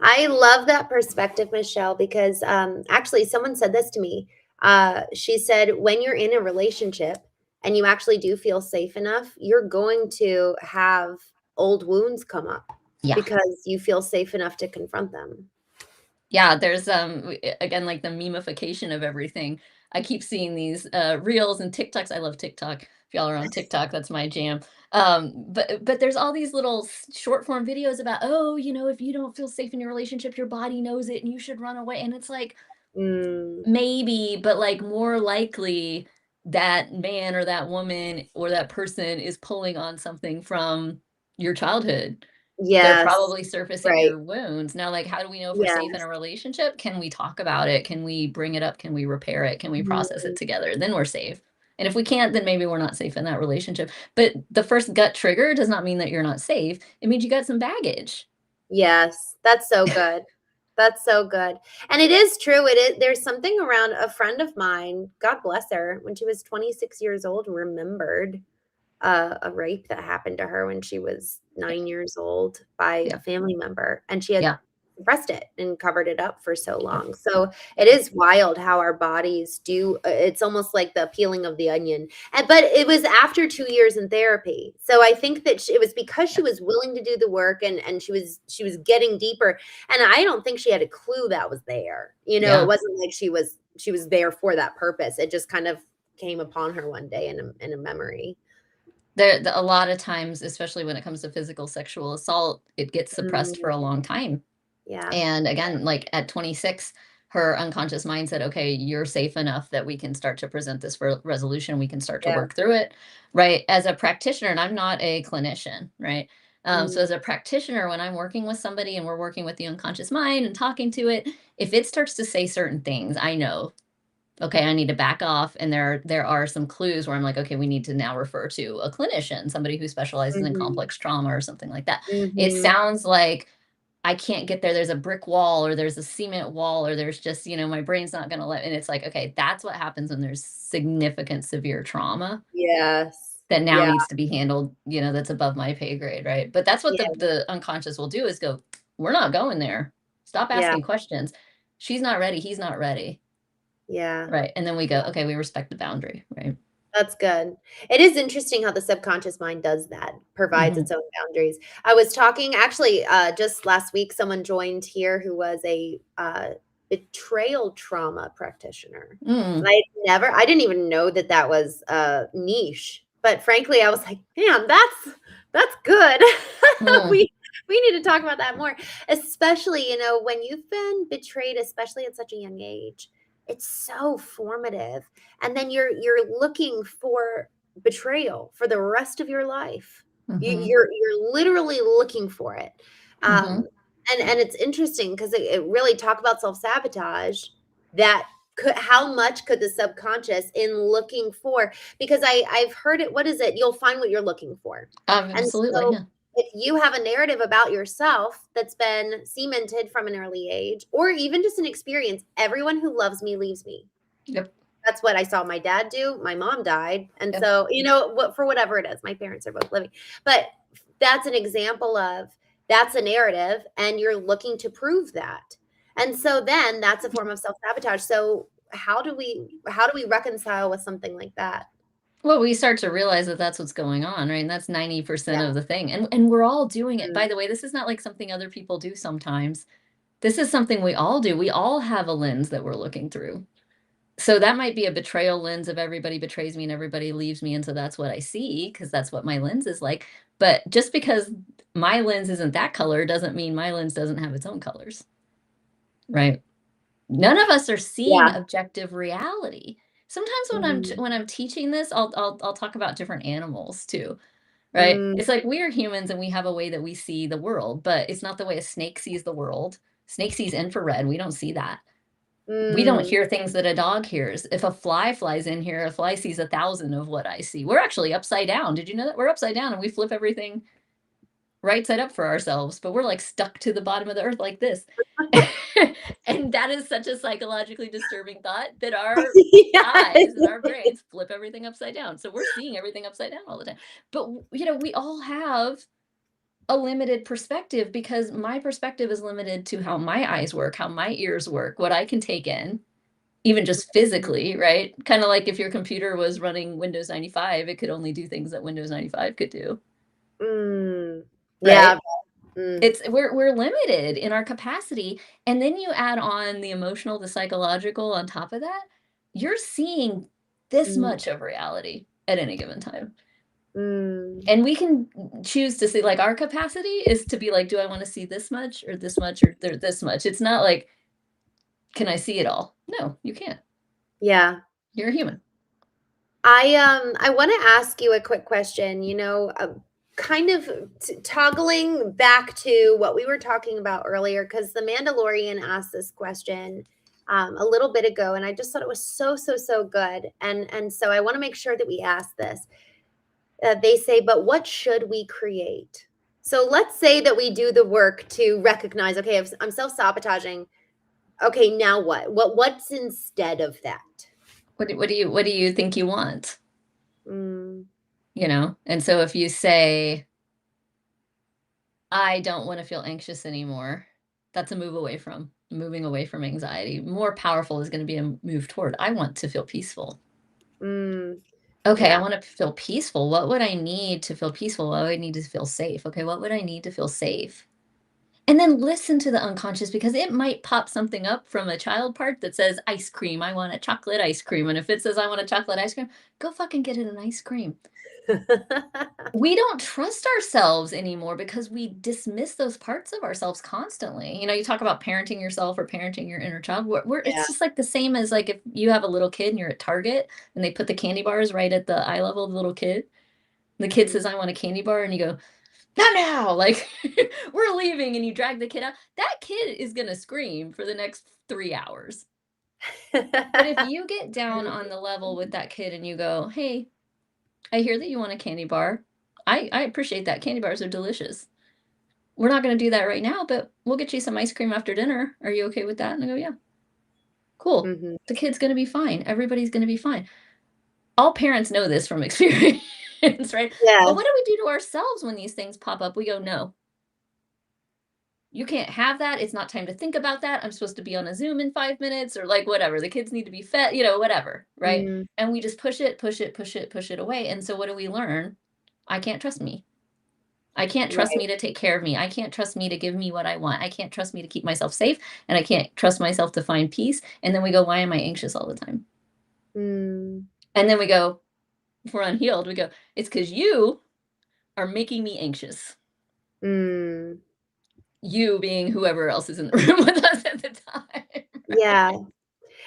I love that perspective, Michelle, because actually, someone said this to me. She said, when you're in a relationship and you actually do feel safe enough, you're going to have old wounds come up Yeah. because you feel safe enough to confront them. Yeah, there's again like the memification of everything. I keep seeing these reels and TikToks. I love TikTok. If y'all are on TikTok, that's my jam. But there's all these little short form videos about, oh, if you don't feel safe in your relationship, your body knows it and you should run away. And it's like, Mm, maybe, but like more likely that man or that woman or that person is pulling on something from your childhood. They're yes, probably surfacing right. your wounds. Now, like, how do we know if we're safe in Yes. a relationship? Can we talk about it? Can we bring it up? Can we repair it? Can we process Mm, it together? Then we're safe. And if we can't, then maybe we're not safe in that relationship. But the first gut trigger does not mean that you're not safe. It means you got some baggage. yes, that's so good. That's so good. And it is true. It is there's something around a friend of mine, God bless her, when she was 26 years old, remembered a rape that happened to her when she was Yeah. 9 years old by Yeah. a family member, and she had Yeah. suppressed it and covered it up for so Yep. long. So it is wild how our bodies do. It's almost like the peeling of the onion. And but it was after 2 years in therapy. So I think that it was because she Yeah. was willing to do the work and she was getting deeper. And I don't think she had a clue that was there. It Yeah. wasn't like she was there for that purpose. It just kind of came upon her one day in a memory. A lot of times, especially when it comes to physical sexual assault, it gets suppressed for Mm, a long time. yeah, And again, like at 26, her unconscious mind said, okay, you're safe enough that we can start to present this for resolution. We can start to yeah, work through it. Right. As a practitioner, and I'm not a clinician, right? So mm, as a practitioner, when I'm working with somebody and we're working with the unconscious mind and talking to it, if it starts to say certain things, I know, okay, I need to back off. And there are some clues where I'm like, okay, we need to now refer to a clinician, somebody who specializes in mhm, complex trauma or something like that. It mhm, sounds like I can't get there. There's a brick wall or there's a cement wall or there's just, my brain's not going to let. And it's like, okay, that's what happens when there's significant severe trauma yes, that now yeah, needs to be handled, that's above my pay grade. Right. But that's what yeah, the unconscious will do is go, we're not going there. Stop yeah, asking questions. She's not ready. He's not ready. yeah. Right. And then we go, okay, we respect the boundary. Right. That's good. It is interesting how the subconscious mind does that, provides Hmm. its own boundaries. I was talking actually, just last week, someone joined here who was a, betrayal trauma practitioner. And Mm, I didn't even know that that was a niche. But frankly, I was like, man, that's good. mm, We need to talk about that more, especially, when you've been betrayed, especially at such a young age. It's so formative. And then you're looking for betrayal for the rest of your life. mhm, You're literally looking for it. mhm. Um, and it's interesting because it really talk about self-sabotage, that how much could the subconscious in looking for, because I've heard it, what is it, you'll find what you're looking for. And Absolutely, so yeah. if you have a narrative about yourself that's been cemented from an early age, or even just an experience, everyone who loves me leaves me. Yep, That's what I saw my dad do. My mom died. And yep. so, what, for whatever it is, my parents are both living. But that's an example of, that's a narrative and you're looking to prove that. And so then that's a form of self-sabotage. So how do we reconcile with something like that? Well, we start to realize that that's what's going on, right? And that's 90% Yeah. of the thing. And we're all doing it. Mm, By the way, this is not like something other people do sometimes. This is something we all do. We all have a lens that we're looking through. So that might be a betrayal lens of everybody betrays me and everybody leaves me, and so that's what I see because that's what my lens is like. But just because my lens isn't that color doesn't mean my lens doesn't have its own colors, right? None of us are seeing yeah. objective reality. Sometimes Mhm. when I'm teaching this, I'll talk about different animals too, right? Mm, It's like we are humans and we have a way that we see the world, but it's not the way a snake sees the world. Snake sees infrared. We don't see that. We don't mm. hear things that a dog hears. If a fly flies in here, a fly sees 1,000 of what I see. We're actually upside down. Did you know that we're upside down and we flip everything right side up for ourselves, but we're like stuck to the bottom of the earth like this. And that is such a psychologically disturbing thought that our eyes and our Yes. brains flip everything upside down. So we're seeing everything upside down all the time. But we all have a limited perspective because my perspective is limited to how my eyes work, how my ears work, what I can take in, even just physically, right? Kind of like if your computer was running Windows 95, it could only do things that Windows 95 could do, Mm. Yeah. right? Mm, It's we're limited in our capacity, and then you add on the emotional, the psychological on top of that, you're seeing this mm, much of reality at any given time. mm. And we can choose to see like our capacity is to be like, do I want to see this much or this much or this much? It's not like, can I see it all? No, you can't. Yeah. You're a human. I want to ask you a quick question, kind of toggling back to what we were talking about earlier, because The Mandalorian asked this question a little bit ago, and I just thought it was so, so, so good. And so I want to make sure that we ask this. They say, but what should we create? So let's say that we do the work to recognize, okay, if I'm self-sabotaging. Okay, now what? What's instead of that? What do you think you want? Mm, You know? And so if you say, I don't want to feel anxious anymore, that's a moving away from anxiety. More powerful is going to be a move toward, I want to feel peaceful. mm, Okay, I yeah. want to feel peaceful. What would I need to feel peaceful? What would I need to feel safe? Okay, what would I need to feel safe? And then listen to the unconscious because it might pop something up from a child part that says ice cream. I want a chocolate ice cream. And if it says I want a chocolate ice cream, go fucking get it an ice cream. We don't trust ourselves anymore because we dismiss those parts of ourselves constantly. You talk about parenting yourself or parenting your inner child. It's Yeah. just like the same as like if you have a little kid and you're at Target and they put the candy bars right at the eye level of the little kid. And the kid Mhm. says, I want a candy bar. And you go, not now. Like, we're leaving. And you drag the kid out. That kid is going to scream for the next 3 hours. But if you get down on the level with that kid and you go, hey, I hear that you want a candy bar. I appreciate that. Candy bars are delicious. We're not going to do that right now, but we'll get you some ice cream after dinner. Are you okay with that? And I go, yeah, cool. Mhm. The kid's going to be fine. Everybody's going to be fine. All parents know this from experience, right? But Yeah. what do we do to ourselves when these things pop up? We go, no, you can't have that. It's not time to think about that. I'm supposed to be on a Zoom in 5 minutes or like whatever. The kids need to be fed, whatever. Right. Mm, And we just push it, push it, push it, push it away. And so what do we learn? I can't trust me. I can't trust Right. me to take care of me. I can't trust me to give me what I want. I can't trust me to keep myself safe. And I can't trust myself to find peace. And then we go, why am I anxious all the time? Mm, And then we go, if we're unhealed, we go, it's because you are making me anxious. mm. You being whoever else is in the room with us at the time. Yeah.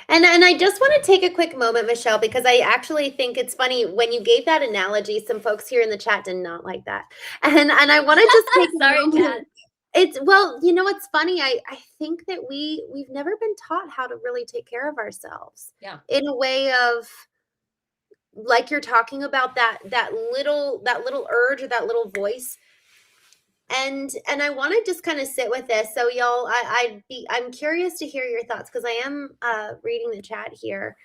And I just want to take a quick moment, Michelle, because I actually think it's funny when you gave that analogy, some folks here in the chat did not like that. And I want to just take a Sorry, moment. Kat. It's well, you know what's funny? I think that we've never been taught how to really take care of ourselves Yeah. in a way of like you're talking about that little urge or that little voice. And I want to just kind of sit with this. So y'all, I'm curious to hear your thoughts because I am reading the chat here.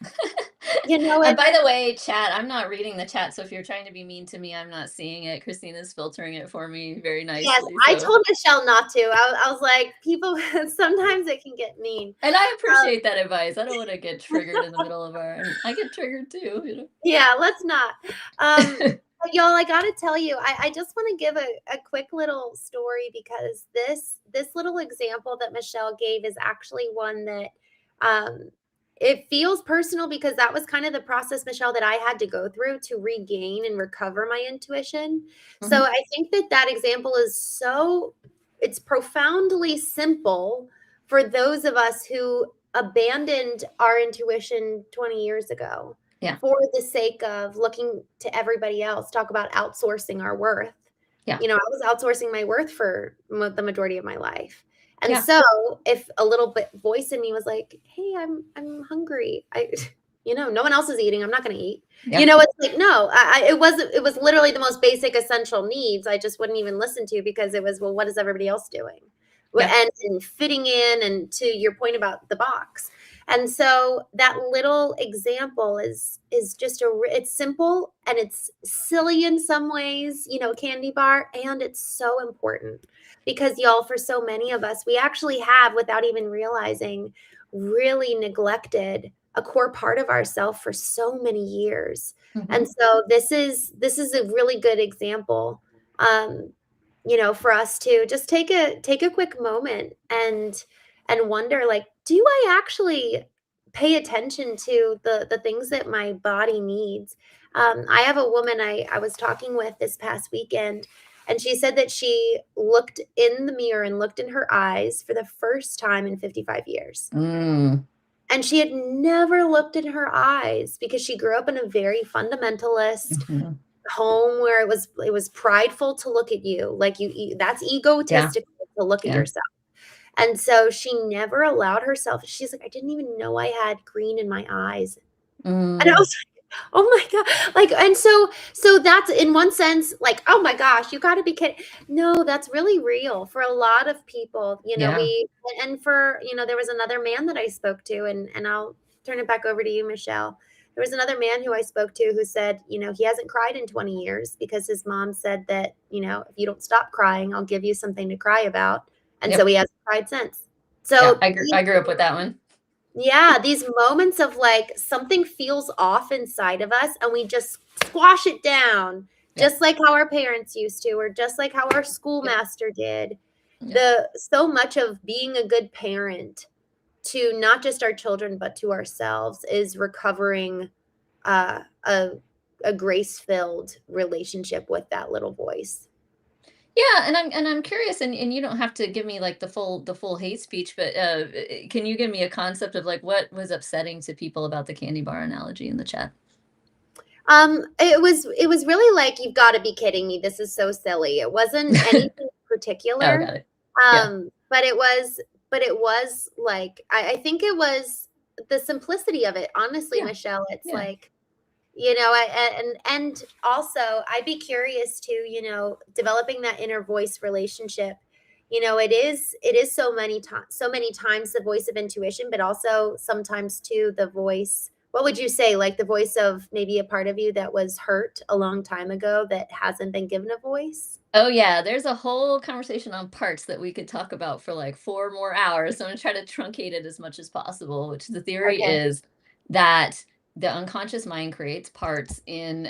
You know, And it's by the way, chat, I'm not reading the chat. So if you're trying to be mean to me, I'm not seeing it. Christine is filtering it for me very yes, nicely. I So, told Michelle not to. I was like, people sometimes it can get mean. and I Um, appreciate that advice. I don't want to get triggered in the middle of our, and I get triggered too, you know? yeah, let's not. But y'all, I gotta tell you, I just want to give a quick little story because this little example that Michelle gave is actually one that um it feels personal because that was kind of the process, Michelle, that I had to go through to regain and recover my intuition. So Mhm. I think that that example is so it's profoundly simple for those of us who abandoned our intuition 20 years ago Yeah. for the sake of looking to everybody else, talk about outsourcing our worth. Yeah. You know, I was outsourcing my worth for the majority of my life. And Yeah. so if a little bit voice in me was like, "Hey, I'm hungry. I you know, no one else is eating. I'm not going to eat." You Yeah. know, it's like, no, it was literally the most basic essential needs. I just wouldn't even listen to because it was, well, what is everybody else doing? Yeah. And fitting in and to your point about the box. And so that little example is just it's simple and it's silly in some ways, you know, candy bar, and it's so important because y'all, for so many of us, we actually have, without even realizing, really neglected a core part of ourself for so many years. And Mhm. so this is a really good example, um, you know, for us to just take a quick moment and wonder, like, do I actually pay attention to the things that my body needs? I have a woman I was talking with this past weekend, and she said that she looked in the mirror and looked in her eyes for the first time in 55 years. Mm. And she had never looked in her eyes because she grew up in a very fundamentalist Mhm. home where it was prideful to look at you, like that's Yeah. egotistical to look at Yeah. yourself. And so she never allowed herself. She's like, I didn't even know I had green in my eyes. And I Mm. was like, oh my God. Like, and so that's in one sense, like, oh my gosh, you gotta be kidding. No, that's really real for a lot of people. You know, Yeah. and for, you know, there was another man that I spoke to, and I'll turn it back over to you, Michelle. There was another man who I spoke to who said, you know, he hasn't cried in 20 years because his mom said that, you know, if you don't stop crying, I'll give you something to cry about. And so Yep. he hasn't cried since. Yeah. So I grew up with that one. yeah, these moments of like something feels off inside of us and we just squash it down, Yeah. just like how our parents used to, or just like how our Yep. schoolmaster did. Yep. The so much of being a good parent to not just our children but to ourselves is recovering uh, a a grace-filled relationship with that little voice. Yeah, and I'm curious, and you don't have to give me like the full hate speech, but can you give me a concept of like what was upsetting to people about the candy bar analogy in the chat? It was really like, "You've gotta be kidding me, this is so silly." It wasn't anything Oh, particular, got it. Yeah. but it was like I think it was the simplicity of it, honestly, Yeah. Michelle, it's Yeah. like, you know, and also, I'd be curious too, you know, developing that inner voice relationship, you know, it is so many times the voice of intuition, but also sometimes too the voice, what would you say, like the voice of maybe a part of you that was hurt a long time ago that hasn't been given a voice? Oh yeah, there's a whole conversation on parts that we could talk about for like 4 more hours. So I'm gonna try to truncate it as much as possible, which the theory Okay. is that the unconscious mind creates parts in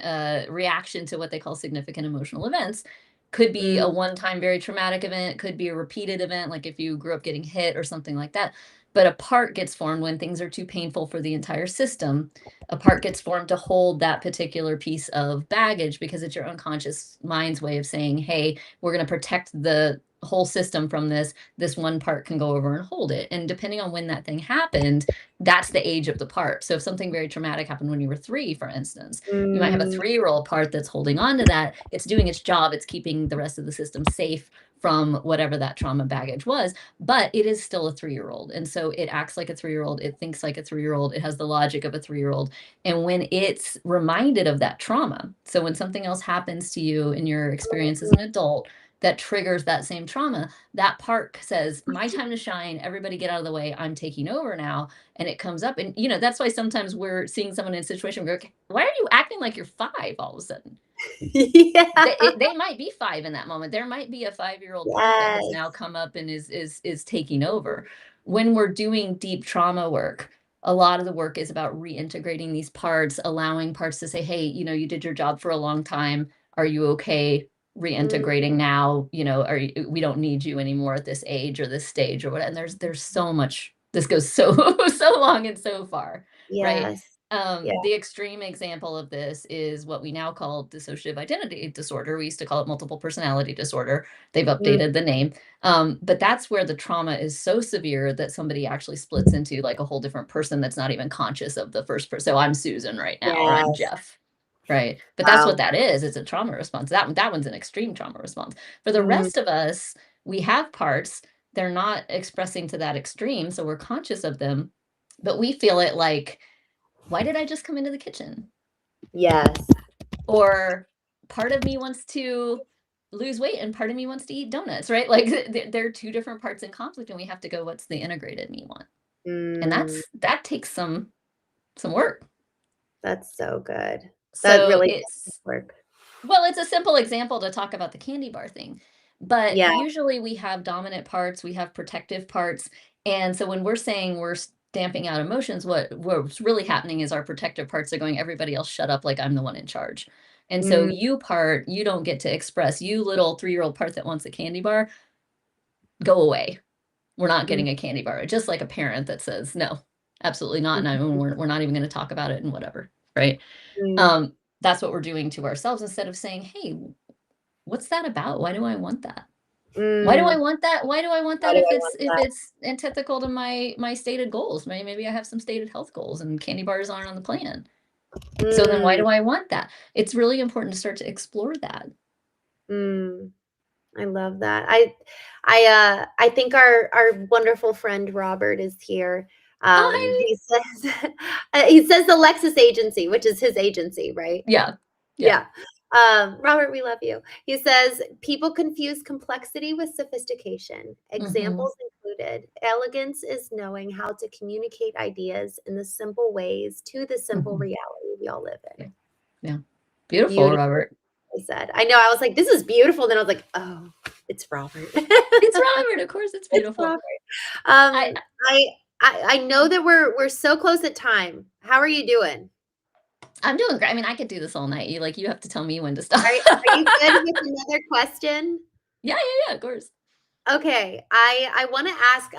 reaction to what they call significant emotional events. Could be a Mm, one-time very traumatic event, could be a repeated event, like if you grew up getting hit or something like that. But a part gets formed when things are too painful for the entire system. A part gets formed to hold that particular piece of baggage because it's your unconscious mind's way of saying, hey, we're going to protect the whole system from this. This one part can go over and hold it. And depending on when that thing happened, that's the age of the part. So if something very traumatic happened when you were 3, for instance, you might have a mm, 3-year-old part that's holding on to that. It's doing its job. It's keeping the rest of the system safe from whatever that trauma baggage was, but it is still a 3-year-old. And so it acts like a 3-year-old. It thinks like a 3-year-old. It has the logic of a 3-year-old. And when it's reminded of that trauma, so when something else happens to you in your experience as an adult that triggers that same trauma, that part says, my time to shine, everybody get out of the way, I'm taking over now. And it comes up, and that's why sometimes we're seeing someone in a situation where, okay, why are you acting like you're 5 all of a sudden? yeah. They might be 5 in that moment. There might be a 5-year-old part that has now Yes. come up and is taking over. When we're doing deep trauma work, a lot of the work is about reintegrating these parts, allowing parts to say, hey, you did your job for a long time. Are you okay Mm, reintegrating now? We don't need you anymore at this age or this stage or whatever. And there's so much. This goes so so long and so far, right? yes. Yeah. The extreme example of this is what we now call dissociative identity disorder. We used to call it multiple personality disorder. They've Mm, updated the name. But that's where the trauma is so severe that somebody actually splits into like a whole different person that's not even conscious of the first person. So I'm Susan right now, or I'm yes. Jeff. Right. But that's what Wow. that is. It's a trauma response. That one's an extreme trauma response. For the Mm, rest of us, we have parts. They're not expressing to that extreme. So we're conscious of them, but we feel it like, why did I just come into the kitchen? yes. Or part of me wants to lose weight and part of me wants to eat donuts, right? Like there are two different parts in conflict and we have to go, what's the integrated me want? And Mm, that takes some work. that's so good. That So really does it's work. Well, it's a simple example to talk about the candy bar thing, but Yeah. usually we have dominant parts, we have protective parts, and so when we're saying we're stamping out emotions, what's really happening is our protective parts are going, everybody else shut up, like I'm the one in charge. And so Mm, you don't get to express, you little 3-year-old part that wants a candy bar, go away. We're not mm, getting a candy bar. Just like a parent that says, no, absolutely not. And we're not even going to talk about it and whatever. Right. mm, That's what we're doing to ourselves instead of saying, hey, what's that about? Why do I want that? Why do I mm. want that? Why do I want Why that do if I it's want if that? it's antithetical to my stated goals? Maybe I have some stated health goals and candy bars aren't on the plan. So then why Mm, do I want that? It's really important to start to explore that. mm. I love that. I think our wonderful friend Robert is here. Oh, hi. He says he says the Lexus agency, which is his agency, right? Yeah. Yeah. Yeah. Robert, we love you. He says people confuse complexity with sophistication. Hmm. Examples included elegance is knowing how to communicate ideas in the simple ways to the simple Hmm. reality we all live Yeah. in. Yeah. Beautiful, Beautiful, Robert. I said. I know. I was like, this is beautiful. Then I was like, oh, it's Robert. It's Robert. Of course, it's It's beautiful. Robert. Um, I I I know that we're so close at time. How are you doing? I'm doing great. I mean, I could do this all night. You have to tell me when to stop. Are you good with another question? Yeah, yeah, yeah, of course. Okay, I want to ask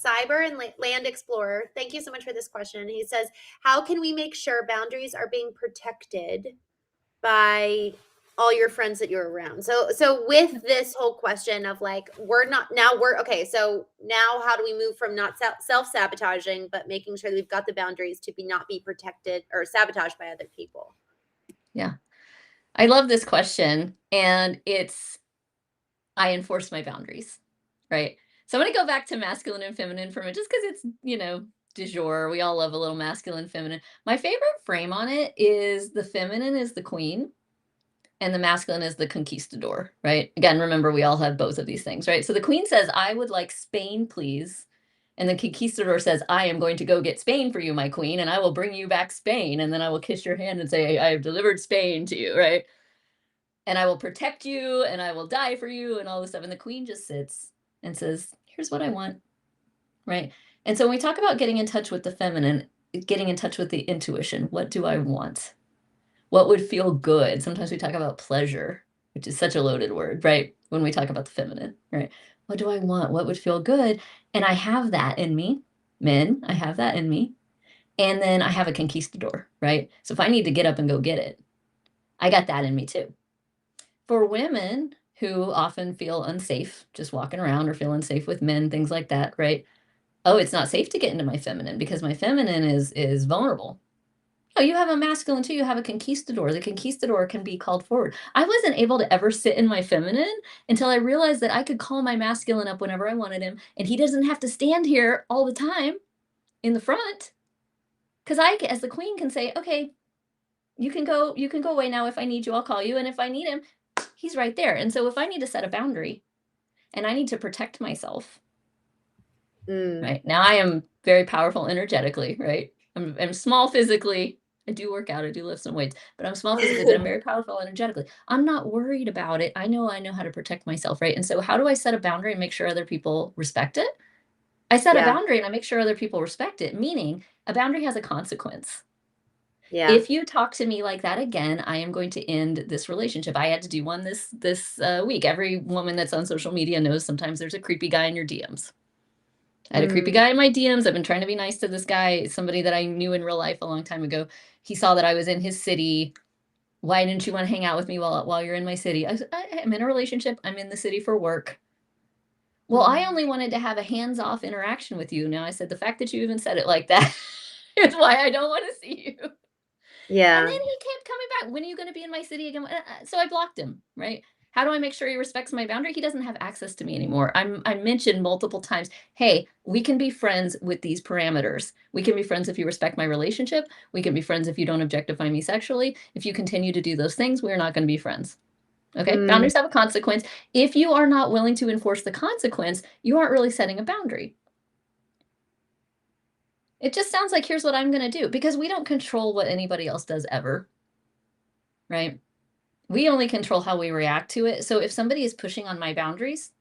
Cyber and Land Explorer. Thank you so much for this question. He says, "How can we make sure boundaries are being protected by all your friends that you're around?" So with this whole question of like we're not now we're okay. So now how do we move from not self-sabotaging but making sure that we've got the boundaries to be not be protected or sabotaged by other people? Yeah. I love this question. And I enforce my boundaries, right? So I'm going to go back to masculine and feminine for a minute, just because it's, du jour. We all love a little masculine, feminine. My favorite frame on it is the feminine is the queen and the masculine is the conquistador, right? Again, remember, we all have both of these things, right? So the queen says, I would like Spain, please. And the conquistador says, I am going to go get Spain for you, my queen, and I will bring you back Spain. And then I will kiss your hand and say, I have delivered Spain to you, right? And I will protect you and I will die for you and all this stuff. And the queen just sits and says, here's what I want. Right. And so when we talk about getting in touch with the feminine, getting in touch with the intuition, what do I want? What would feel good? Sometimes we talk about pleasure. which is such a loaded word, right? When we talk about the feminine, right? What do I want? What would feel good? And I have that in me. Men, I have that in me. And then I have a conquistador, right? So if I need to get up and go get it, I got that in me too. For women who often feel unsafe just walking around or feel unsafe with men, things like that, right? Oh, it's not safe to get into my feminine because my feminine is vulnerable. Oh, you have a masculine too. You have a conquistador. The conquistador can be called forward. I wasn't able to ever sit in my feminine until I realized that I could call my masculine up whenever I wanted him, and he doesn't have to stand here all the time in the front. Because I, as the queen, can say, okay, you can go away now. If I need you, I'll call you. And if I need him, he's right there. And so if I need to set a boundary and I need to protect myself, right now, I am very powerful energetically, right? I'm small physically. I do work out, I do lift some weights, but I'm small physically, but I'm very powerful energetically. I'm not worried about it. I know how to protect myself, right? And so how do I set a boundary and make sure other people respect it? I set a Yeah. boundary and I make sure other people respect it, meaning a boundary has a consequence. Yeah. If you talk to me like that again, I am going to end this relationship. I had to do one this week. Every woman that's on social media knows sometimes there's a creepy guy in your DMs. I had a creepy guy in my DMs. I've been trying to be nice to this guy, somebody that I knew in real life a long time ago. He saw that I was in his city. Why didn't you want to hang out with me while you're in my city? I said, I'm in a relationship. I'm in the city for work. Well, I only wanted to have a hands-off interaction with you. Now I said, the fact that you even said it like that is why I don't want to see you. And then Yeah. he kept coming back. When are you going to be in my city again? So I blocked him, right? How do I make sure he respects my boundary? He doesn't have access to me anymore. I mentioned multiple times, hey, we can be friends with these parameters. We can be friends if you respect my relationship. We can be friends if you don't objectify me sexually. If you continue to do those things, we're not going to be friends. Okay? Mm. Boundaries have a consequence. If you are not willing to enforce the consequence, you aren't really setting a boundary. It just sounds like here's what I'm going to do because we don't control what anybody else does ever, right? We only control how we react to it. So if somebody is pushing on my boundaries,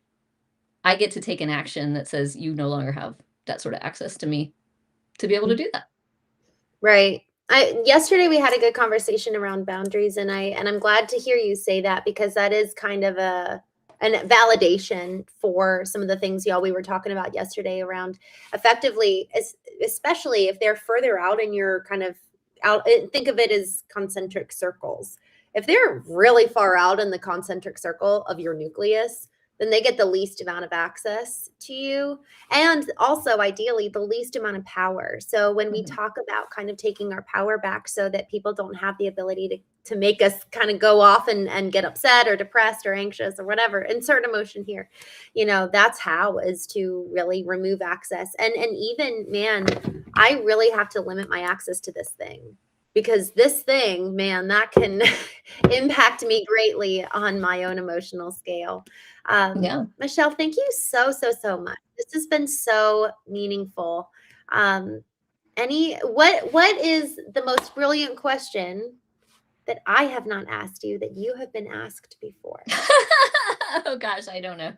I get to take an action that says you no longer have that sort of access to me to be able to do that. Right. Yesterday we had a good conversation around boundaries, and I'm glad to hear you say that because that is kind of an validation for some of the things y'all we were talking about yesterday around effectively, especially if they're further out in your kind of out. Think of it as concentric circles. If they're really far out in the concentric circle of your nucleus, then they get the least amount of access to you, and also ideally the least amount of power. So when we talk about kind of taking our power back so that people don't have the ability to make us kind of go off and get upset or depressed or anxious or whatever, insert emotion here, that's how, is to really remove access. And even, man, I really have to limit my access to this thing, because this thing, man, that can impact me greatly on my own emotional scale. Yeah. Michelle, thank you so much. This has been so meaningful. What is the most brilliant question that I have not asked you that you have been asked before? Oh gosh, I don't know.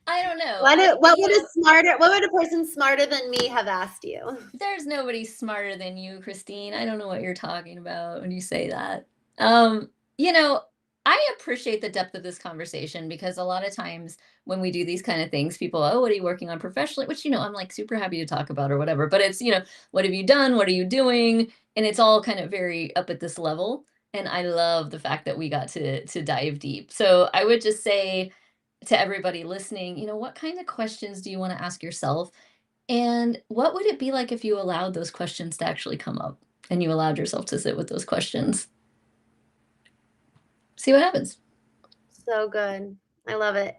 I don't know. What would a person smarter than me have asked you? There's nobody smarter than you, Christine. I don't know what you're talking about when you say that. You know, I appreciate the depth of this conversation because a lot of times when we do these kind of things, people, oh, what are you working on professionally? Which, I'm like super happy to talk about or whatever. But it's, what have you done? What are you doing? And it's all kind of very up at this level. And I love the fact that we got to dive deep. So I would just say to everybody listening, what kind of questions do you want to ask yourself? And what would it be like if you allowed those questions to actually come up and you allowed yourself to sit with those questions? See what happens. So good. I love it.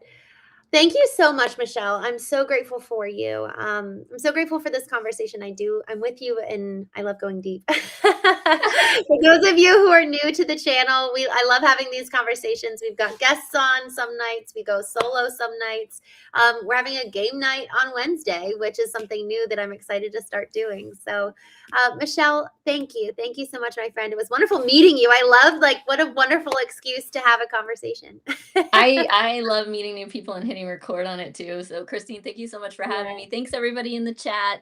Thank you so much, Michelle. I'm so grateful for you. I'm so grateful for this conversation. I'm with you, and I love going deep. For those of you who are new to the channel, I love having these conversations. We've got guests on some nights. We go solo some nights. We're having a game night on Wednesday, which is something new that I'm excited to start doing. So, Michelle, thank you. Thank you so much, my friend. It was wonderful meeting you. I love, what a wonderful excuse to have a conversation. I love meeting new people and hitting record on it too. So Christine, thank you so much for having me. Thanks everybody in the chat.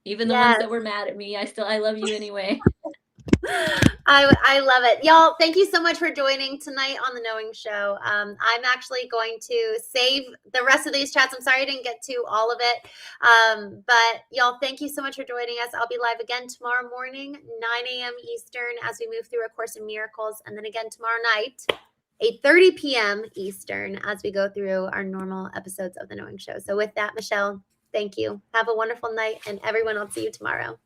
Even the ones Yes. that were mad at me. I love you anyway. I love it. Y'all, thank you so much for joining tonight on The Knowing Show. I'm actually going to save the rest of these chats. I'm sorry I didn't get to all of it. But y'all, thank you so much for joining us. I'll be live again tomorrow morning, 9 a.m. Eastern, as we move through A Course in Miracles. And then again tomorrow night, 8:30 p.m. Eastern, as we go through our normal episodes of The Knowing Show. So with that, Michelle, thank you. Have a wonderful night, and everyone, I'll see you tomorrow.